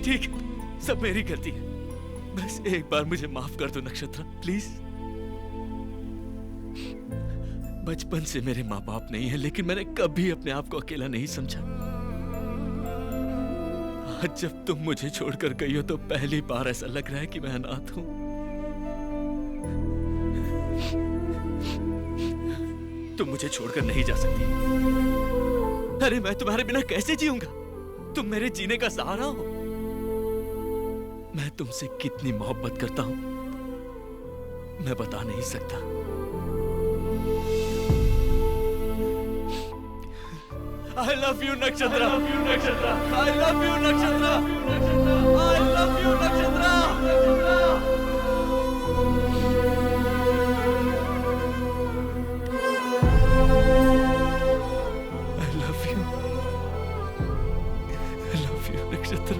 ठीक है, सब मेरी गलती है। बस एक बार मुझे माफ कर दो नक्षत्र, प्लीज। बचपन से मेरे माँ बाप नहीं है, लेकिन मैंने कभी अपने आप को अकेला नहीं समझा। आज जब तुम मुझे छोड़कर गई हो तो पहली बार ऐसा लग रहा है कि मैं अनाथ हूं। तुम मुझे छोड़कर नहीं जा सकती। अरे मैं तुम्हारे बिना कैसे जीऊंगा? तुम मेरे जीने का सहारा हो। मैं तुमसे कितनी मोहब्बत करता हूं मैं बता नहीं सकता। I love you, Nakshatra. I love you, Nakshatra. I love you, Nakshatra. I love you, Nakshatra. I love you. I love you, Nakshatra.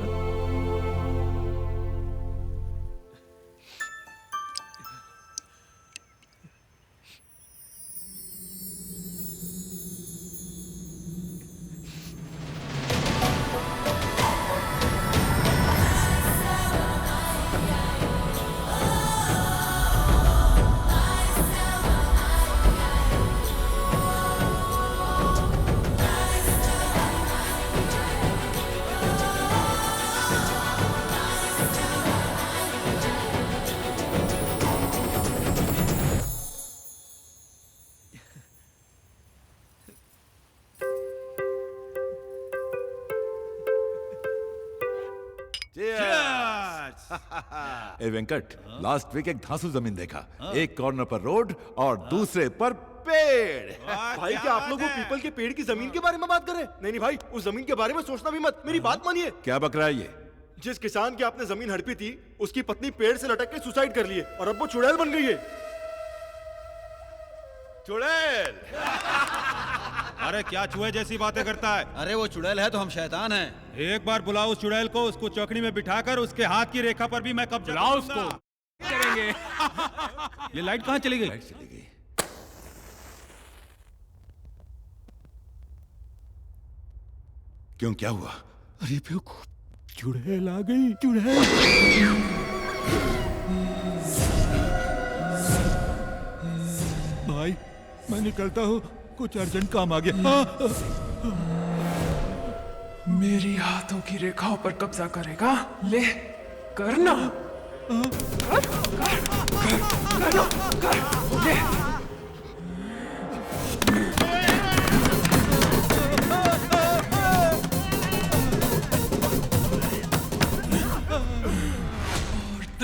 ए वेंकट, लास्ट वीक एक धांसू जमीन देखा। एक कॉर्नर पर रोड और दूसरे पर पेड़। भाई क्या आप लोग वो पीपल के पेड़ की जमीन के बारे में बात कर रहे हैं? नहीं भाई, उस जमीन के बारे में सोचना भी मत। मेरी बात मानिए। क्या बक रहा है ये? जिस किसान की आपने जमीन हड़पी थी, उसकी पत्नी पेड़ से लटक के सुसाइड कर लिए और अब वो चुड़ैल बन गई है। चुड़ैल? अरे क्या चूहे जैसी बातें करता है? अरे वो चुड़ैल है तो हम शैतान हैं। एक बार बुलाओ उस चुड़ैल को, उसको चौकड़ी में बिठाकर उसके हाथ की रेखा पर भी मैं कब्जा बुलाओ करूंगा। उसको। करेंगे। ये लाइट कहाँ चली गई? क्यों, क्या हुआ? अरे बेवकूफ, चुड़ैल आ गई। चुड़ैल। भाई मैं निकलता हूँ, कुछ अर्जेंट काम आ गया। मेरी हाथों की रेखाओं पर कब्जा करेगा? ले करना। ले।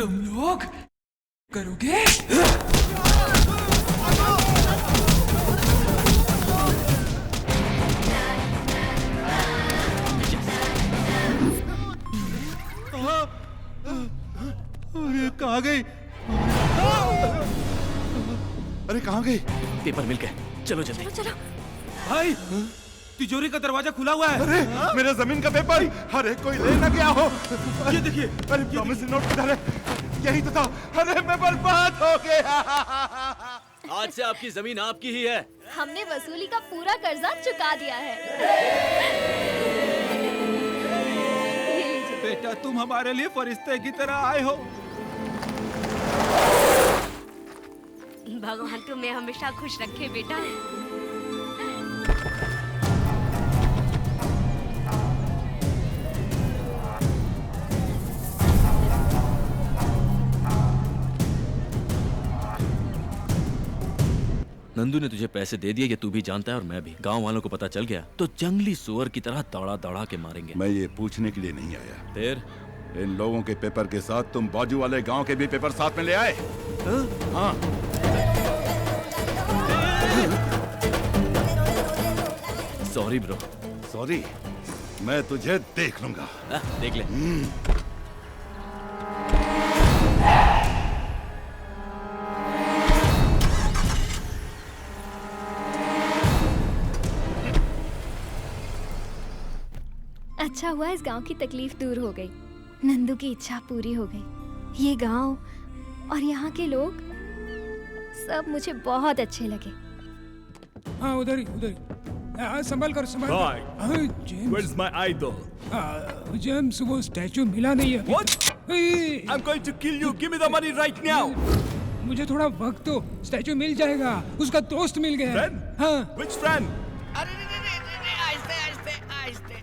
तुम लोग करोगे? अरे कहाँ गई? अरे कहाँ गई? पेपर मिल गए, चलो जल्दी। चलो भाई तिजोरी का दरवाजा खुला हुआ है। अरे मेरे जमीन का पेपर! अरे कोई ले ना गया हो। ये देखिए। अरे प्रॉमिसरी नोट किधर है? यही तो था। अरे मैं बर्बाद हो गया। आज से आपकी जमीन आपकी ही है। हमने वसूली का पूरा कर्जा चुका दिया है। बेटा तुम हमारे लिए फरिश्ते की तरह आए हो। भगवान तुम्हें हमेशा खुश रखे बेटा। नंदू ने तुझे पैसे दे दिए, ये तू भी जानता है और मैं भी। गांव वालों को पता चल गया तो जंगली सुअर की तरह दौड़ा दौड़ा के मारेंगे। मैं ये पूछने के लिए नहीं आया। फिर इन लोगों के पेपर के साथ तुम बाजू वाले गांव के भी पेपर साथ में ले आए? हाँ। Sorry bro. सॉरी? मैं तुझे देख लूंगा। देख ले। अच्छा हुआ इस गांव की तकलीफ दूर हो गई। नंदू की इच्छा पूरी हो गई। ये गांव और यहाँ के लोग सब मुझे बहुत अच्छे लगे। हाँ उधर ही उधर ही। हाँ, संभाल कर संभाल कर। हाँ, James. Where's my idol? James वो स्टैचू मिला नहीं है। What? I'm going to kill you. Give me the money right now. मुझे थोड़ा वक्त दो, स्टैचू मिल जाएगा। उसका दोस्त मिल गया। Friend? हाँ। Which friend? अरे आहिस्ते आहिस्ते आहिस्ते।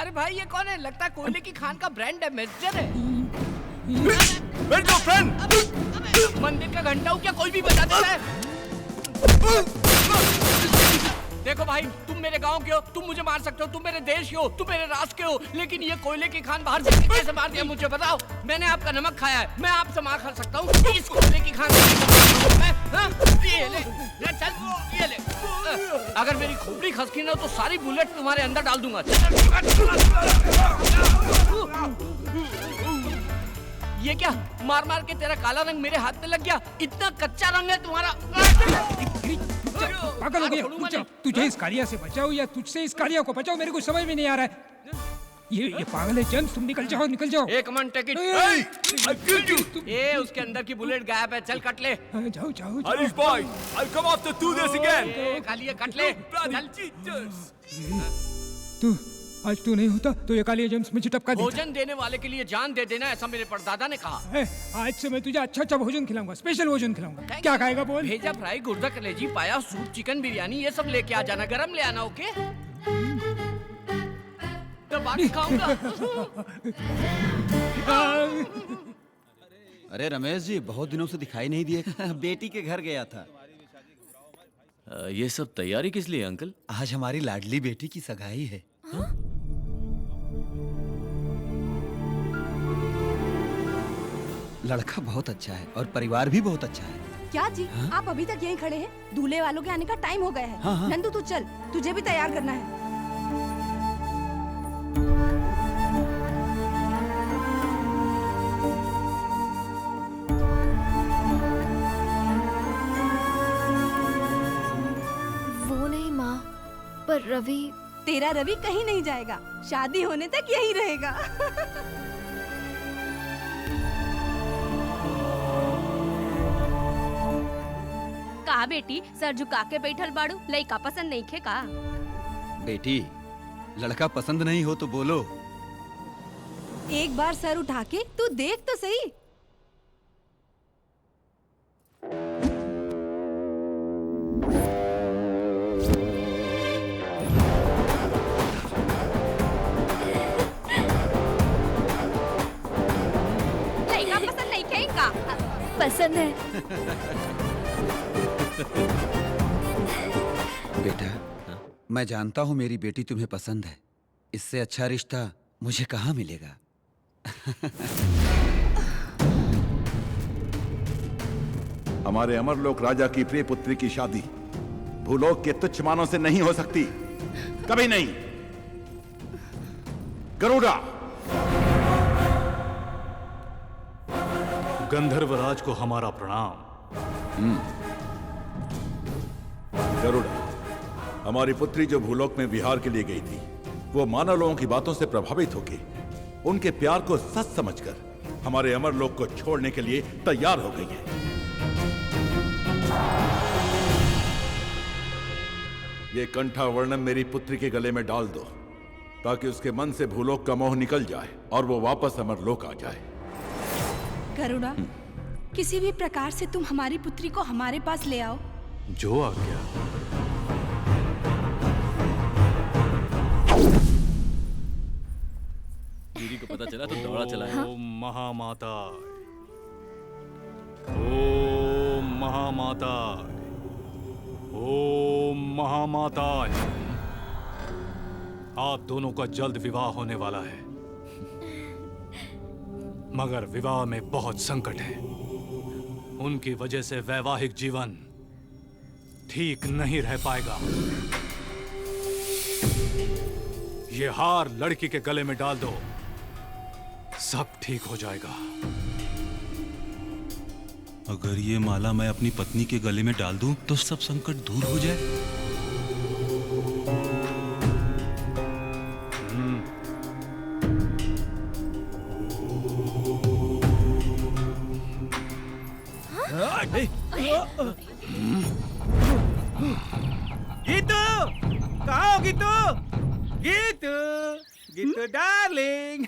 अरे भाई ये कौन है? लगता है कोयले की खान का ब्रांड एम्बेसडर है। Where's your friend? मंदिर का घंटा हो क्या कोई भी बजा देता है? देखो भाई तुम मेरे गांव के हो, तुम मुझे मार सकते हो, तुम मेरे देश के हो, तुम मेरे राष्ट्र के हो, लेकिन ये कोयले की खान बाहर से कैसे मार दिया मुझे बताओ? मैंने आपका नमक खाया है, मैं आपसे मार खा सकता हूँ इस कोयले की खान ये ले, चल ये ले। अगर मेरी खोपड़ी खसकी ना तो सारी बुलेट तुम्हारे अंदर डाल दूंगा। ये क्या मार मार के तेरा काला रंग मेरे हाथ में लग गया? इतना कच्चा रंग है तुम्हारा। पागल हो गया। तुझे इस कालिया से बचाओ या तुझसे इस कालिया को बचाओ, मेरे को समझ में नहीं आ रहा है। ये पागल है जेम्स, तुम निकल जाओ निकल जाओ। एक मिनट टेक इट। ये उसके अंदर की बुलेट गायब है, चल कट ले। जाओ जाओ। Irish boy, I'll come after two days again. Kalia cut ले। तू आज तू नहीं होता तो ये कालिया जेम्स मुझे टपका देता। भोजन देने वाले के लिए जान दे देना, ऐसा मेरे परदादा ने कहा। आज से मैं तुझे अच्छा अच्छा भोजन खिलाऊंगा, स्पेशल भोजन खिलाऊंगा। क्या खाएगा बोल? भेजा फ्राई, गुर्दा कलेजी, पाया, सूप, चिकन बिरयानी, ये सब लेके आ जाना, गरम ले आना। ओके तो बाकी खाऊंगा। अरे रमेश जी बहुत दिनों से दिखाई नहीं दिए। बेटी के घर गया था। ये सब तैयारी किस लिए अंकल? आज हमारी लाडली बेटी की सगाई है। लड़का बहुत अच्छा है और परिवार भी बहुत अच्छा है। क्या जी? आप अभी तक यहीं खड़े हैं? दूल्हे वालों के आने का टाइम हो गया है। हाँ। नंदू तू चल, तुझे भी तैयार करना है। वो नहीं माँ, पर रवि। तेरा रवि कहीं नहीं जाएगा, शादी होने तक यहीं रहेगा। कहा बेटी सर झुका के बैठल बाड़ू, लइका पसंद नहीं खे का? बेटी लड़का पसंद नहीं हो तो बोलो। एक बार सर उठा के तू देख तो सही। लइका पसंद नहीं खे का? पसंद है। बेटा मैं जानता हूँ मेरी बेटी तुम्हें पसंद है। इससे अच्छा रिश्ता मुझे कहाँ मिलेगा? हमारे अमरलोक राजा की प्रिय पुत्री की शादी भूलोक के तुच्छ मानों से नहीं हो सकती, कभी नहीं। गरुड़ा, गंधर्वराज को हमारा प्रणाम। गरुड़ा, हमारी पुत्री जो भूलोक में विहार के लिए गई थी, वो मानव लोगों की बातों से प्रभावित होकर उनके प्यार को सच समझकर हमारे अमरलोक को छोड़ने के लिए तैयार हो गई है। ये कंठा वर्णम मेरी पुत्री के गले में डाल दो, ताकि उसके मन से भूलोक का मोह निकल जाए और वो वापस अमरलोक आ जाए। गरुड़ा, किसी भी प्रकार से तुम हमारी पुत्री को हमारे पास ले आओ। जो आ गया। दीदी को पता चला तो दौड़ा चला है। ओम महामाता, ओम महामाता, ओम महामाता। आप दोनों का जल्द विवाह होने वाला है, मगर विवाह में बहुत संकट है। उनकी वजह से वैवाहिक जीवन ठीक नहीं रह पाएगा। ये हार लड़की के गले में डाल दो, सब ठीक हो जाएगा। अगर ये माला मैं अपनी पत्नी के गले में डाल दूं तो सब संकट दूर हो जाए। गीतू, कहाँ हो गीतू? गीतू, गीतू डार्लिंग।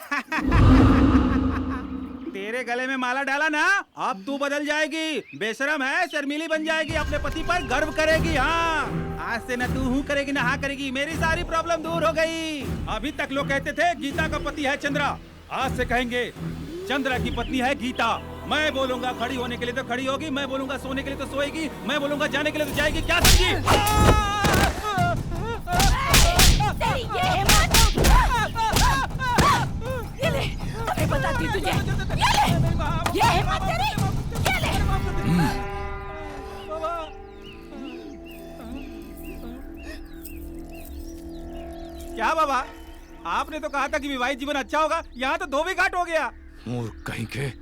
तेरे गले में माला डाला ना, अब तू बदल जाएगी। बेशरम है, शर्मीली बन जाएगी, अपने पति पर गर्व करेगी। हाँ, आज से न तू हूँ करेगी न हाँ करेगी। मेरी सारी प्रॉब्लम दूर हो गई। अभी तक लोग कहते थे गीता का पति है चंद्रा, आज से कहेंगे चंद्रा की पत्नी है गीता। मैं बोलूंगा खड़ी होने के लिए तो खड़ी होगी, मैं बोलूंगा सोने के लिए तो सोएगी, मैं बोलूंगा जाने के लिए तो जाएगी। क्या समझी? ये ले, अभी बताती तुझे। ये हिम्मत तेरी, ये ले। क्या बाबा, आपने तो कहा था कि विवाहित जीवन अच्छा होगा, यहाँ तो धोबी घाट हो गया। मूर्ख कहीं के,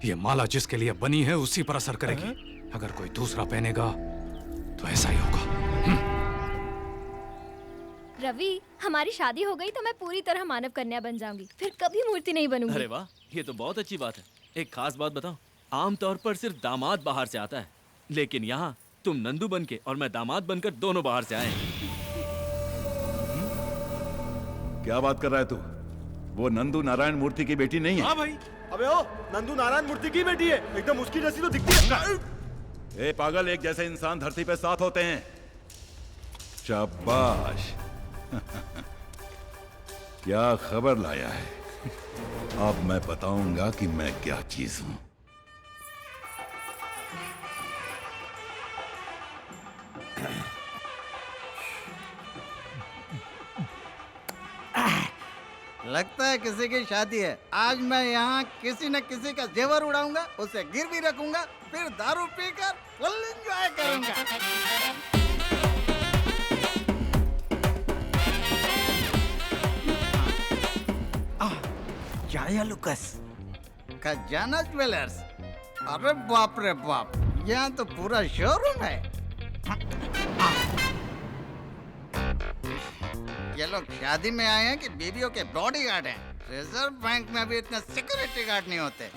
ये माला जिसके लिए बनी है उसी पर असर करेगी। अगर कोई दूसरा पहनेगा तो ऐसा ही होगा। रवि, हमारी शादी हो गई तो मैं पूरी तरह मानव कन्या बन जाऊंगी, फिर कभी मूर्ति नहीं बनूंगी। अरे वाह, ये तो बहुत अच्छी बात है। एक खास बात बताओ, आमतौर पर सिर्फ दामाद बाहर से आता है, लेकिन यहाँ तुम नंदू बन के और मैं दामाद बनकर दोनों बाहर से आए हैं। क्या बात कर रहा है तू? वो नंदू नारायण मूर्ति की बेटी नहीं है। हाँ भाई। अबे ओ, नंदू नारायण मूर्ति की बेटी है, एकदम उसकी जैसी तो दिखती है। ए पागल, एक जैसे इंसान धरती पे 7 होते हैं। शाबाश। क्या खबर लाया है? अब मैं बताऊंगा कि मैं क्या चीज हूं। लगता है किसी की शादी है। आज मैं यहाँ किसी न किसी का जेवर उड़ाऊंगा, उसे गिरवी रखूंगा, फिर दारू पीकर फुल एंजॉय करूंगा। जाया लुकस, खजाना ज्वेलर्स। अरे बाप रे बाप, यहाँ तो पूरा शोरूम है। ये लोग शादी में आए हैं कि बीवियों के बॉडीगार्ड हैं? रिजर्व बैंक में भी इतने सिक्योरिटी गार्ड नहीं होते।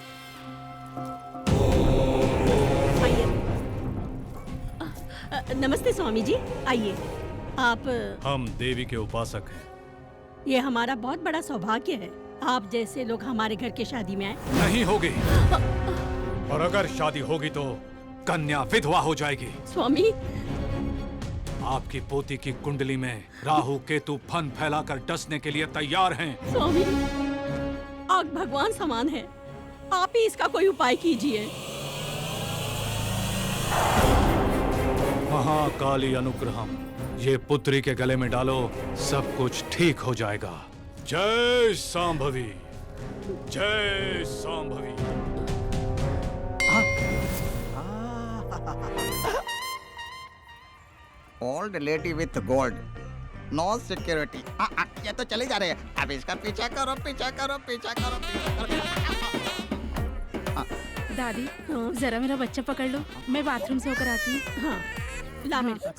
नमस्ते स्वामी जी, आइए। आप? हम देवी के उपासक हैं। ये हमारा बहुत बड़ा सौभाग्य है, आप जैसे लोग हमारे घर के शादी में आए। नहीं होगी, और अगर शादी होगी तो कन्या विधवा हो जाएगी। स्वामी, आपकी पोती की कुंडली में राहु केतु फन फैलाकर डसने के लिए तैयार हैं। स्वामी, आग भगवान समान है, आप ही इसका कोई उपाय कीजिए। महाकाली अनुग्रहम, ये पुत्री के गले में डालो, सब कुछ ठीक हो जाएगा। जय सांभवी, जय Sambhavi. Old lady with gold, no security. ये तो चले जा रहे हैं। अब इसका पीछा करो, पीछा करो, पीछा करो, पीछा करो। दादी जरा मेरा बच्चा पकड़ लो, मैं बाथरूम से होकर आती हूँ। हाँ ला मेरे पास।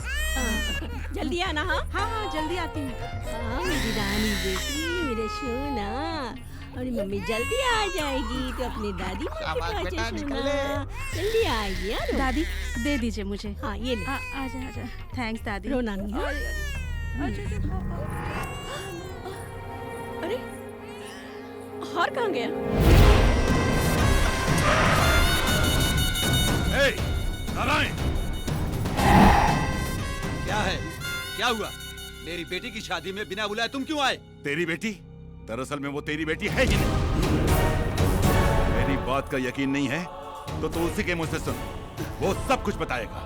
जल्दी आना। हाँ हाँ हाँ जल्दी आती हूँ। हाँ मेरी रानी बेटी, मेरे सोना, और मम्मी जल्दी आ जाएगी तो अपनी दादी माँ के पास सोना। जल्दी आइए यार। दादी दे दीजिए मुझे। हाँ ये ले। आजा आजा। थैंक्स दादी। रोना नहीं। अरे हार कहाँ गया? नारायण, क्या है? क्या हुआ? मेरी बेटी की शादी में बिना बुलाए तुम क्यों आए? तेरी बेटी? दरअसल में वो तेरी बेटी है ही नहीं। मेरी बात का यकीन नहीं है तो तू उसी के मुंह से सुन, वो सब कुछ बताएगा।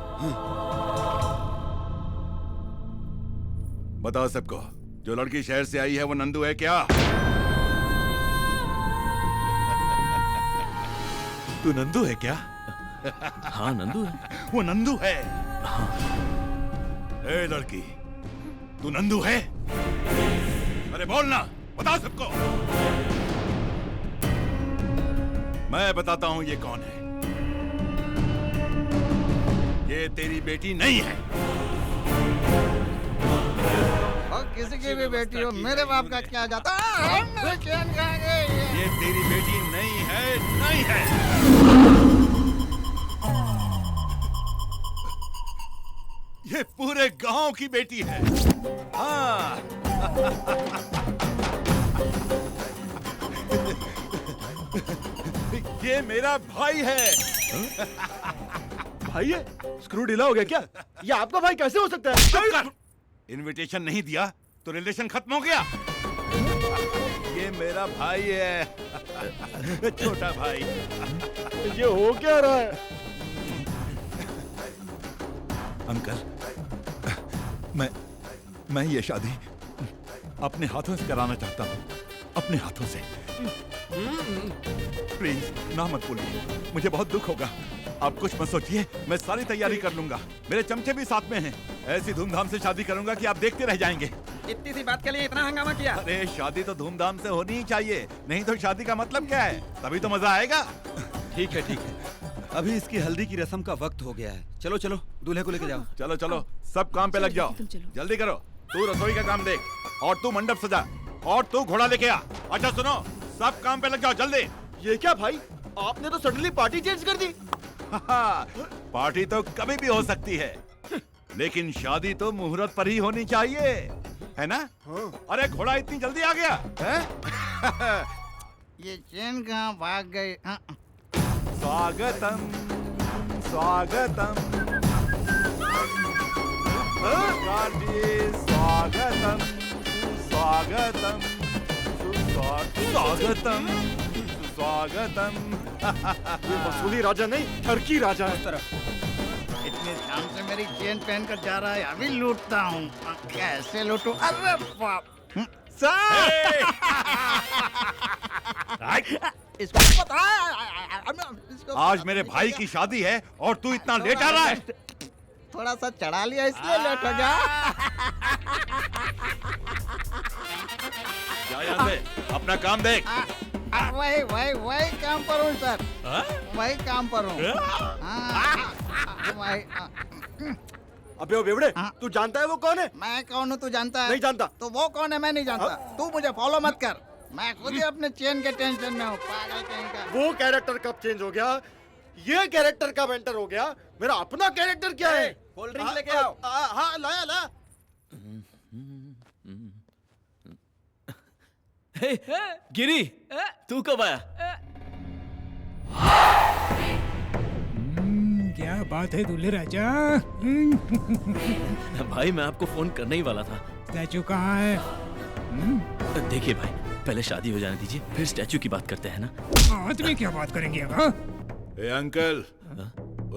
बताओ सबको, जो लड़की शहर से आई है वो नंदू है क्या? तू नंदू है क्या? हाँ नंदू है। वो नंदू है। हाँ। ए लड़की, तू नंदू है? अरे बोलना, बताओ सबको। मैं बताता हूं ये कौन है। ये तेरी बेटी नहीं है। और किसी की भी बेटी हो, मेरे बाप का क्या जाता? ये तेरी बेटी नहीं है, नहीं है। ये पूरे गांव की बेटी है। हाँ। ये मेरा भाई है। भाई है? स्क्रू ढीला हो गया क्या? ये आपका भाई कैसे हो सकता है? चुप कर। इनविटेशन नहीं दिया तो रिलेशन खत्म हो गया। ये मेरा भाई है, छोटा भाई। ये हो क्या रहा है? अंकल, मैं ये शादी अपने हाथों से कराना चाहता हूँ, अपने हाथों से। प्लीज ना मत बोलिए, मुझे बहुत दुख होगा। आप कुछ मत सोचिए, मैं सारी तैयारी कर लूंगा। मेरे चमचे भी साथ में हैं। ऐसी धूमधाम से शादी करूंगा कि आप देखते रह जाएंगे। इतनी सी बात के लिए इतना हंगामा किया? अरे शादी तो धूमधाम से होनी ही चाहिए, नहीं तो शादी का मतलब क्या है? तभी तो मजा आएगा। ठीक है ठीक है, अभी इसकी हल्दी की रस्म का वक्त हो गया है। चलो चलो दूल्हे को लेके जाओ। चलो चलो सब काम पे लग जाओ, जल्दी करो। तू रसोई का काम देख, और तू मंडप सजा, और तू घोड़ा लेके आ। अच्छा सुनो, सब काम पे लग जाओ जल्दी। ये क्या भाई, आपने तो सडनली पार्टी चेंज कर दी। पार्टी तो कभी भी हो सकती है, लेकिन शादी तो मुहूर्त पर ही होनी चाहिए, है ना? अरे घोड़ा इतनी जल्दी आ गया है? ये चैन कहाँ भाग गई? स्वागतम स्वागतम नमस्कार जी, स्वागतम स्वागतम स्वागतम स्वागतम। ये वसूली राजा नहीं, ठरकी राजा है। इतने ध्यान से मेरी चेन पहन कर जा रहा है, अभी लूटता हूँ। कैसे लूटूं? अरे बाप! इसको पता है? आज मेरे भाई की शादी है और तू इतना लेट आ रहा है। थोड़ा सा चढ़ा लिया इसलिए लेट हो गया। जा यहाँ से, अपना काम देख। वही वही वही काम पर हूँ सर, वही काम पर हूँ। अबे ओ बेवड़े, तू जानता है वो कौन है? मैं कौन हूँ तू जानता है? नहीं जानता। तो वो कौन है मैं नहीं जानता। तू मुझे फॉलो मत कर, मैं खुद ही अपने चेन के टेंशन में हूँ। पागल कहीं का। वो कैरेक्टर कब चेंज हो गया? ये कैरेक्टर कब एंटर हो गया? मेरा अपना कैरेक्टर क्या है? कोल्ड ड्रिंक लेके आओ। हाँ लाया ला। हे, गिरी, तू कब आया? क्या बात है दूल्हे राजा? भाई मैं आपको फोन करने ही वाला था। स्टैचू कहाँ है? देखिए भाई, पहले शादी हो जाने दीजिए, फिर स्टैचू की बात करते हैं ना। आदमी क्या बात करेंगे अब? ए अंकल,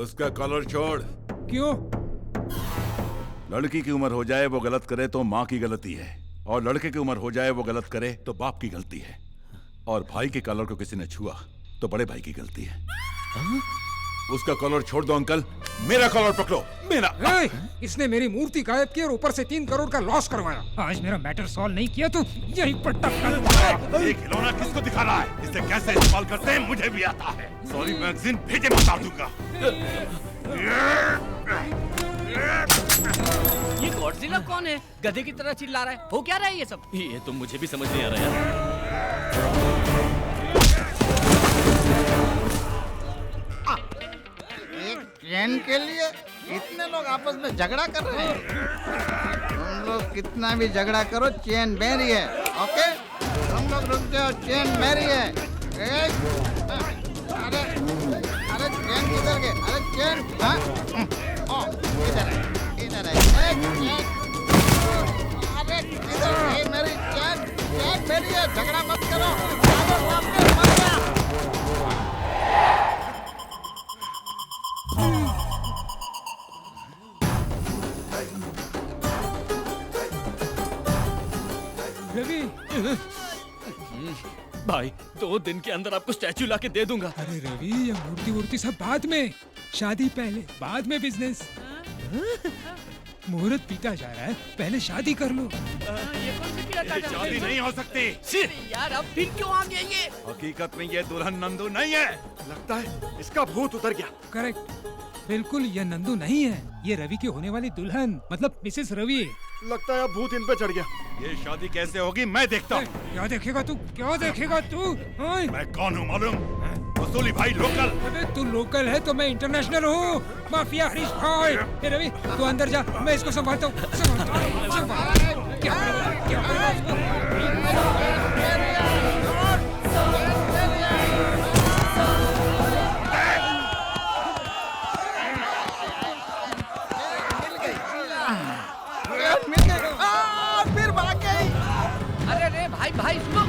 उसका कॉलर छोड़। क्यों? लड़की की उम्र हो जाए वो गलत करे तो माँ की गलती है। और लड़के की उम्र हो जाए वो गलत करे तो बाप की गलती है, और भाई के कॉलर को किसी ने छुआ तो बड़े भाई की गलती है। उसका कॉलर छोड़ दो अंकल, मेरा कॉलर पकड़ो, मेरा। इसने मेरी मूर्ति गायब की और ऊपर से 3 करोड़ का लॉस करवाया। आज मेरा मैटर सॉल्व नहीं किया तो यहीं पर टपका। ये खिलौना किसको दिखा रहा है? इसे कैसे इस्तेमाल करते हैं मुझे भी आता है। सॉरी मैगजीन भेजे बता दूंगा। ये गॉडजिला कौन है? गधे की तरह चिल्ला रहा है। हो क्या रहा है ये सब? ये तो मुझे भी समझ नहीं आ रहा यार। एक ट्रेन के लिए इतने लोग आपस में झगड़ा कर रहे हैं। तुम लोग कितना भी झगड़ा करो, चेन मेरी है। ओके, तुम लोग रुक जाओ, चेन मेरी है। अरे अरे चेन किधर गए? अरे चेन, हाँ, ओ इधर है, इधर है। अरे इधर है मेरी चेन, चेन मेरी है। झगड़ा मत करो, वापस मत जा। रवि, भाई 2 दिन के अंदर आपको स्टैचू लाके दे दूंगा। अरे रवि, ये मूर्ति वूर्ति सब बाद में, शादी पहले, बाद में बिजनेस। मुहूर्त पीता जा रहा है, पहले शादी कर लो। ये कौन सी पीड़ा काटा? शादी नहीं हो सकती। यार अब फिर क्यों आ गया ये? हकीकत में ये दुल्हन नंदू नहीं है। लगता है इसका भूत उतर गया। करेक्ट, बिल्कुल ये नंदू नहीं है, ये रवि की होने वाली दुल्हन मतलब मिसेस रवि। लगता है अब भूत इन पे चढ़ गया। ये शादी कैसे होगी मैं देखता हूँ। क्या देखेगा तू? क्या देखेगा तू? मैं कौन हूँ मालूम? वसूली भाई लोकल। अबे तू लोकल है तो मैं इंटरनेशनल हूँ, माफिया हरीश भाई। ए रवि, तू अंदर जा, मैं इसको संभालता हूँ। क्या फिर भाग गई। अरे रे भाई भाई सुनो।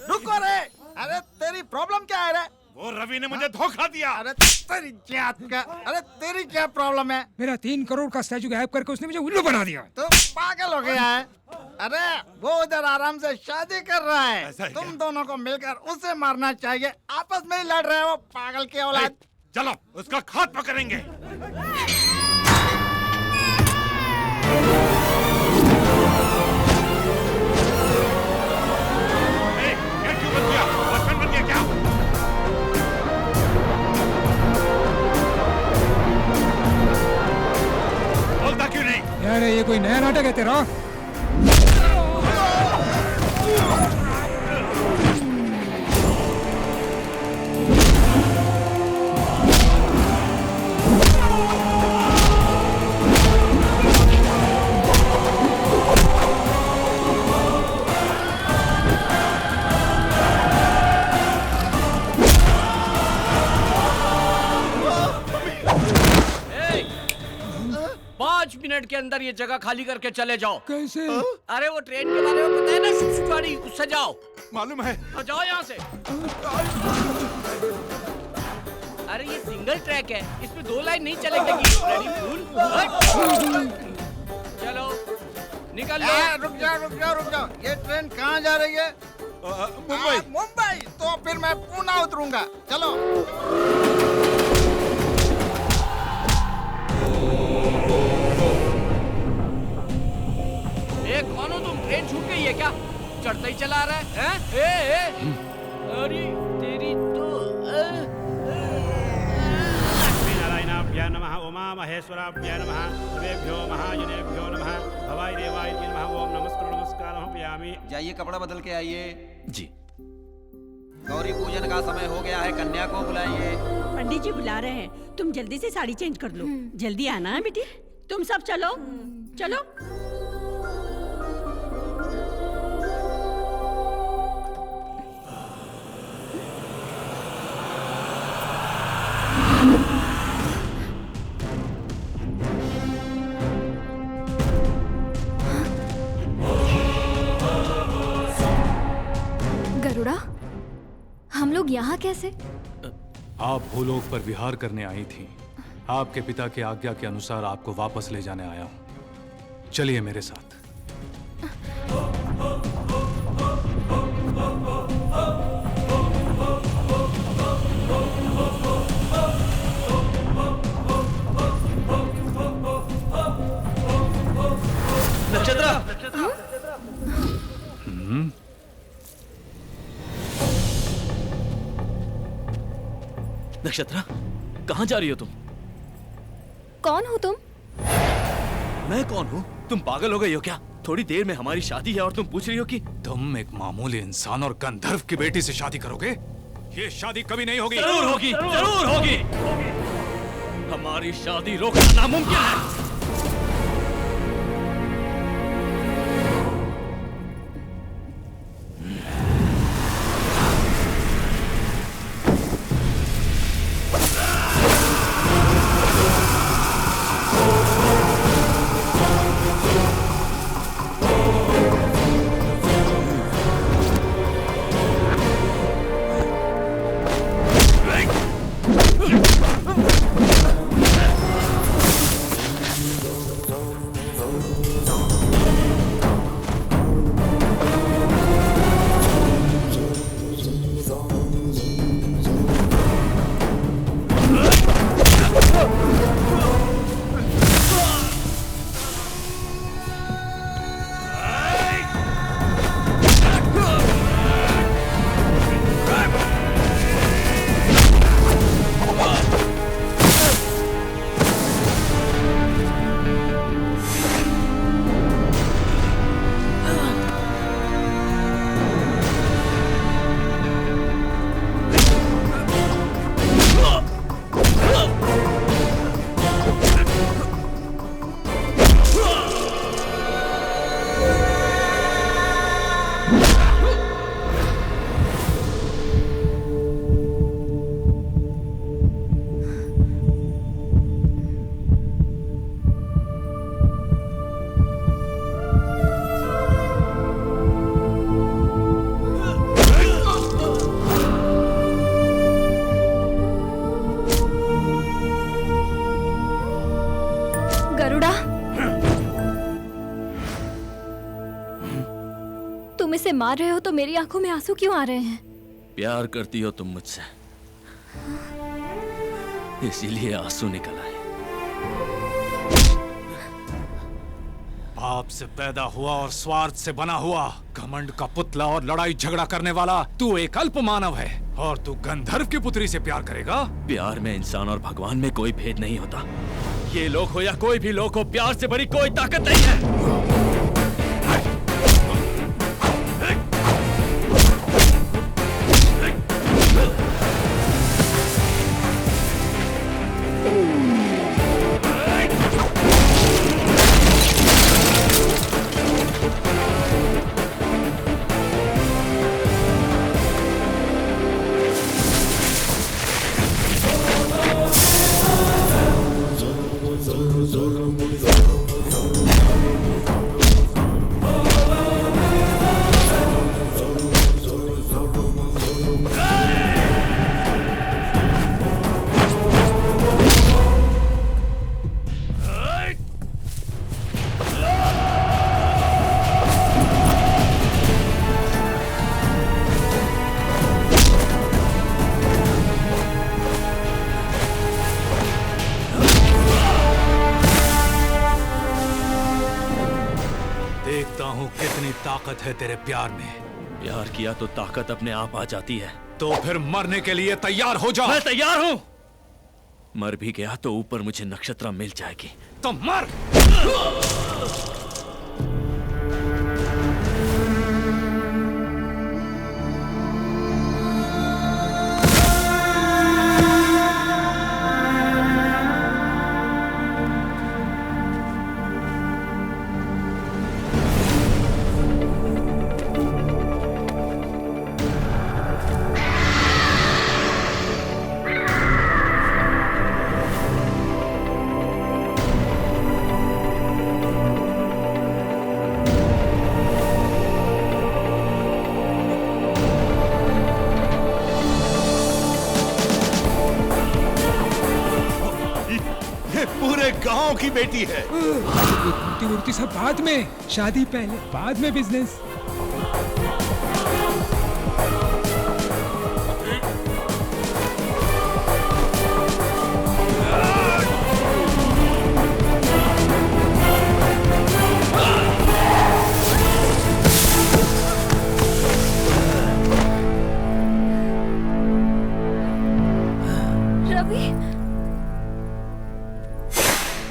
रुको रे। अरे तेरी प्रॉब्लम क्या है रे? वो रवि ने मुझे धोखा दिया। अरे तेरी जात का, अरे तेरी क्या प्रॉब्लम है? मेरा 3 करोड़ का स्टैचू गायब करके उसने मुझे उल्लू बना दिया। तो पागल हो गया है? अरे वो उधर आराम से शादी कर रहा है, तुम दोनों को मिलकर उसे मारना चाहिए। आपस में ही लड़ रहे हो, पागल के औलाद। चलो उसका खात्मा करेंगे। बोलता क्यों नहीं? यार ये कोई नया नाटक है तेरा? मिनट के अंदर ये जगह खाली करके चले जाओ। कैसे? अरे वो ट्रेन के बारे में पता है ना, सुसुवाड़ी, उससे जाओ। मालूम है। तो जाओ यहाँ से। अरे ये सिंगल ट्रैक है, इसमें 2 लाइन नहीं चलेगी। चलो निकल लो। रुक जाओ। ये ट्रेन कहाँ जा रही है? मुंबई। मुंबई? तो फिर मैं पुणे उतरूंगा। चलो। कौन हो तुम? ट्रेन छूट गई है क्या? चढ़ता ही चला रहा है? हैं? अरे तेरी तो नारायणाभ्यां नमः, उमा महेश्वराभ्यां नमः, सर्वेभ्यो महाजनेभ्यो नमः, भवाय देवाय नमः। ओम नमस्कारं पयामि। जाइए कपड़ा बदल के आइए। जी। गौरी पूजन का समय हो गया है, कन्या को बुलाइए। पंडित जी बुला रहे हैं, तुम जल्दी से साड़ी चेंज कर लो। जल्दी आना है बेटी। तुम सब चलो चलो। गरुड़ा, हम लोग यहाँ कैसे? आप भूलोक पर विहार करने आई थी। आपके पिता की आज्ञा के अनुसार आपको वापस ले जाने आया हूं। चलिए मेरे साथ। नक्षत्रा! नक्षत्रा, कहाँ जा रही हो तुम? कौन हो तुम? मैं कौन हूँ? तुम पागल हो गई हो क्या? थोड़ी देर में हमारी शादी है और तुम पूछ रही हो कि तुम एक मामूली इंसान और गंधर्व की बेटी से शादी करोगे? ये शादी कभी नहीं होगी। जरूर होगी, जरूर होगी। हमारी शादी रोकना नामुमकिन है। तुम इसे मार रहे हो तो मेरी आंखों में आंसू क्यों आ रहे हैं? प्यार करती हो तुम मुझसे, इसीलिए आंसू निकल आए। पाप से पैदा हुआ और स्वार्थ से बना हुआ, घमंड का पुतला और लड़ाई झगड़ा करने वाला तू एक अल्प मानव है, और तू गंधर्व की पुत्री से प्यार करेगा? प्यार में इंसान और भगवान में कोई भेद नहीं होता। ये लोग हो या कोई भी लोग हो, प्यार से बड़ी कोई ताकत नहीं है। ताकत है तेरे प्यार में। प्यार किया तो ताकत अपने आप आ जाती है। तो फिर मरने के लिए तैयार हो जा। मैं तैयार हूं। मर भी गया तो ऊपर मुझे नक्षत्रा मिल जाएगी। तो मर। गांव की बेटी है। मूर्ति वूर्ति सब बाद में, शादी पहले, बाद में बिजनेस।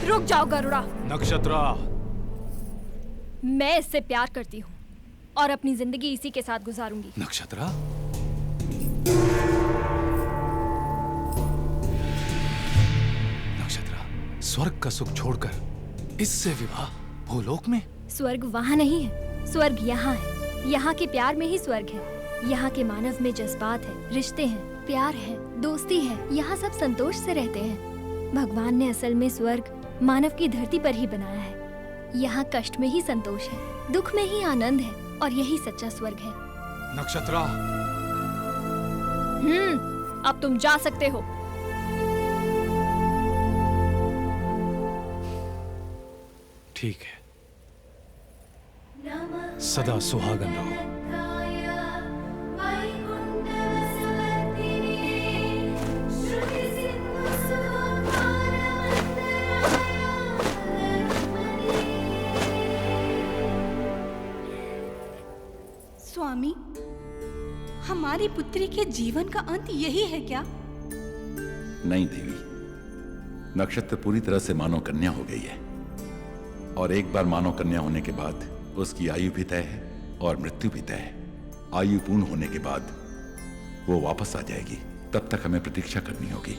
रुक जाओ गरुड़ा। नक्षत्रा, मैं इससे प्यार करती हूँ और अपनी जिंदगी इसी के साथ गुजारूंगी। नक्षत्रा, नक्षत्रा, स्वर्ग का सुख छोड़कर इससे विवाह भूलोक में? स्वर्ग वहाँ नहीं है, स्वर्ग यहाँ है। यहाँ के प्यार में ही स्वर्ग है। यहाँ के मानव में जज्बात है, रिश्ते हैं, प्यार है, दोस्ती है। यहाँ सब संतोष से रहते हैं। भगवान ने असल में स्वर्ग मानव की धरती पर ही बनाया है। यहाँ कष्ट में ही संतोष है, दुख में ही आनंद है, और यही सच्चा स्वर्ग है। नक्षत्रा, अब तुम जा सकते हो। ठीक है, सदा सुहागन रहो। स्वामी, हमारी पुत्री के जीवन का अंत यही है क्या? नहीं देवी, नक्षत्र पूरी तरह से मानव कन्या हो गई है, और एक बार मानव कन्या होने के बाद उसकी आयु भी तय है और मृत्यु भी तय है। आयु पूर्ण होने के बाद वो वापस आ जाएगी, तब तक हमें प्रतीक्षा करनी होगी।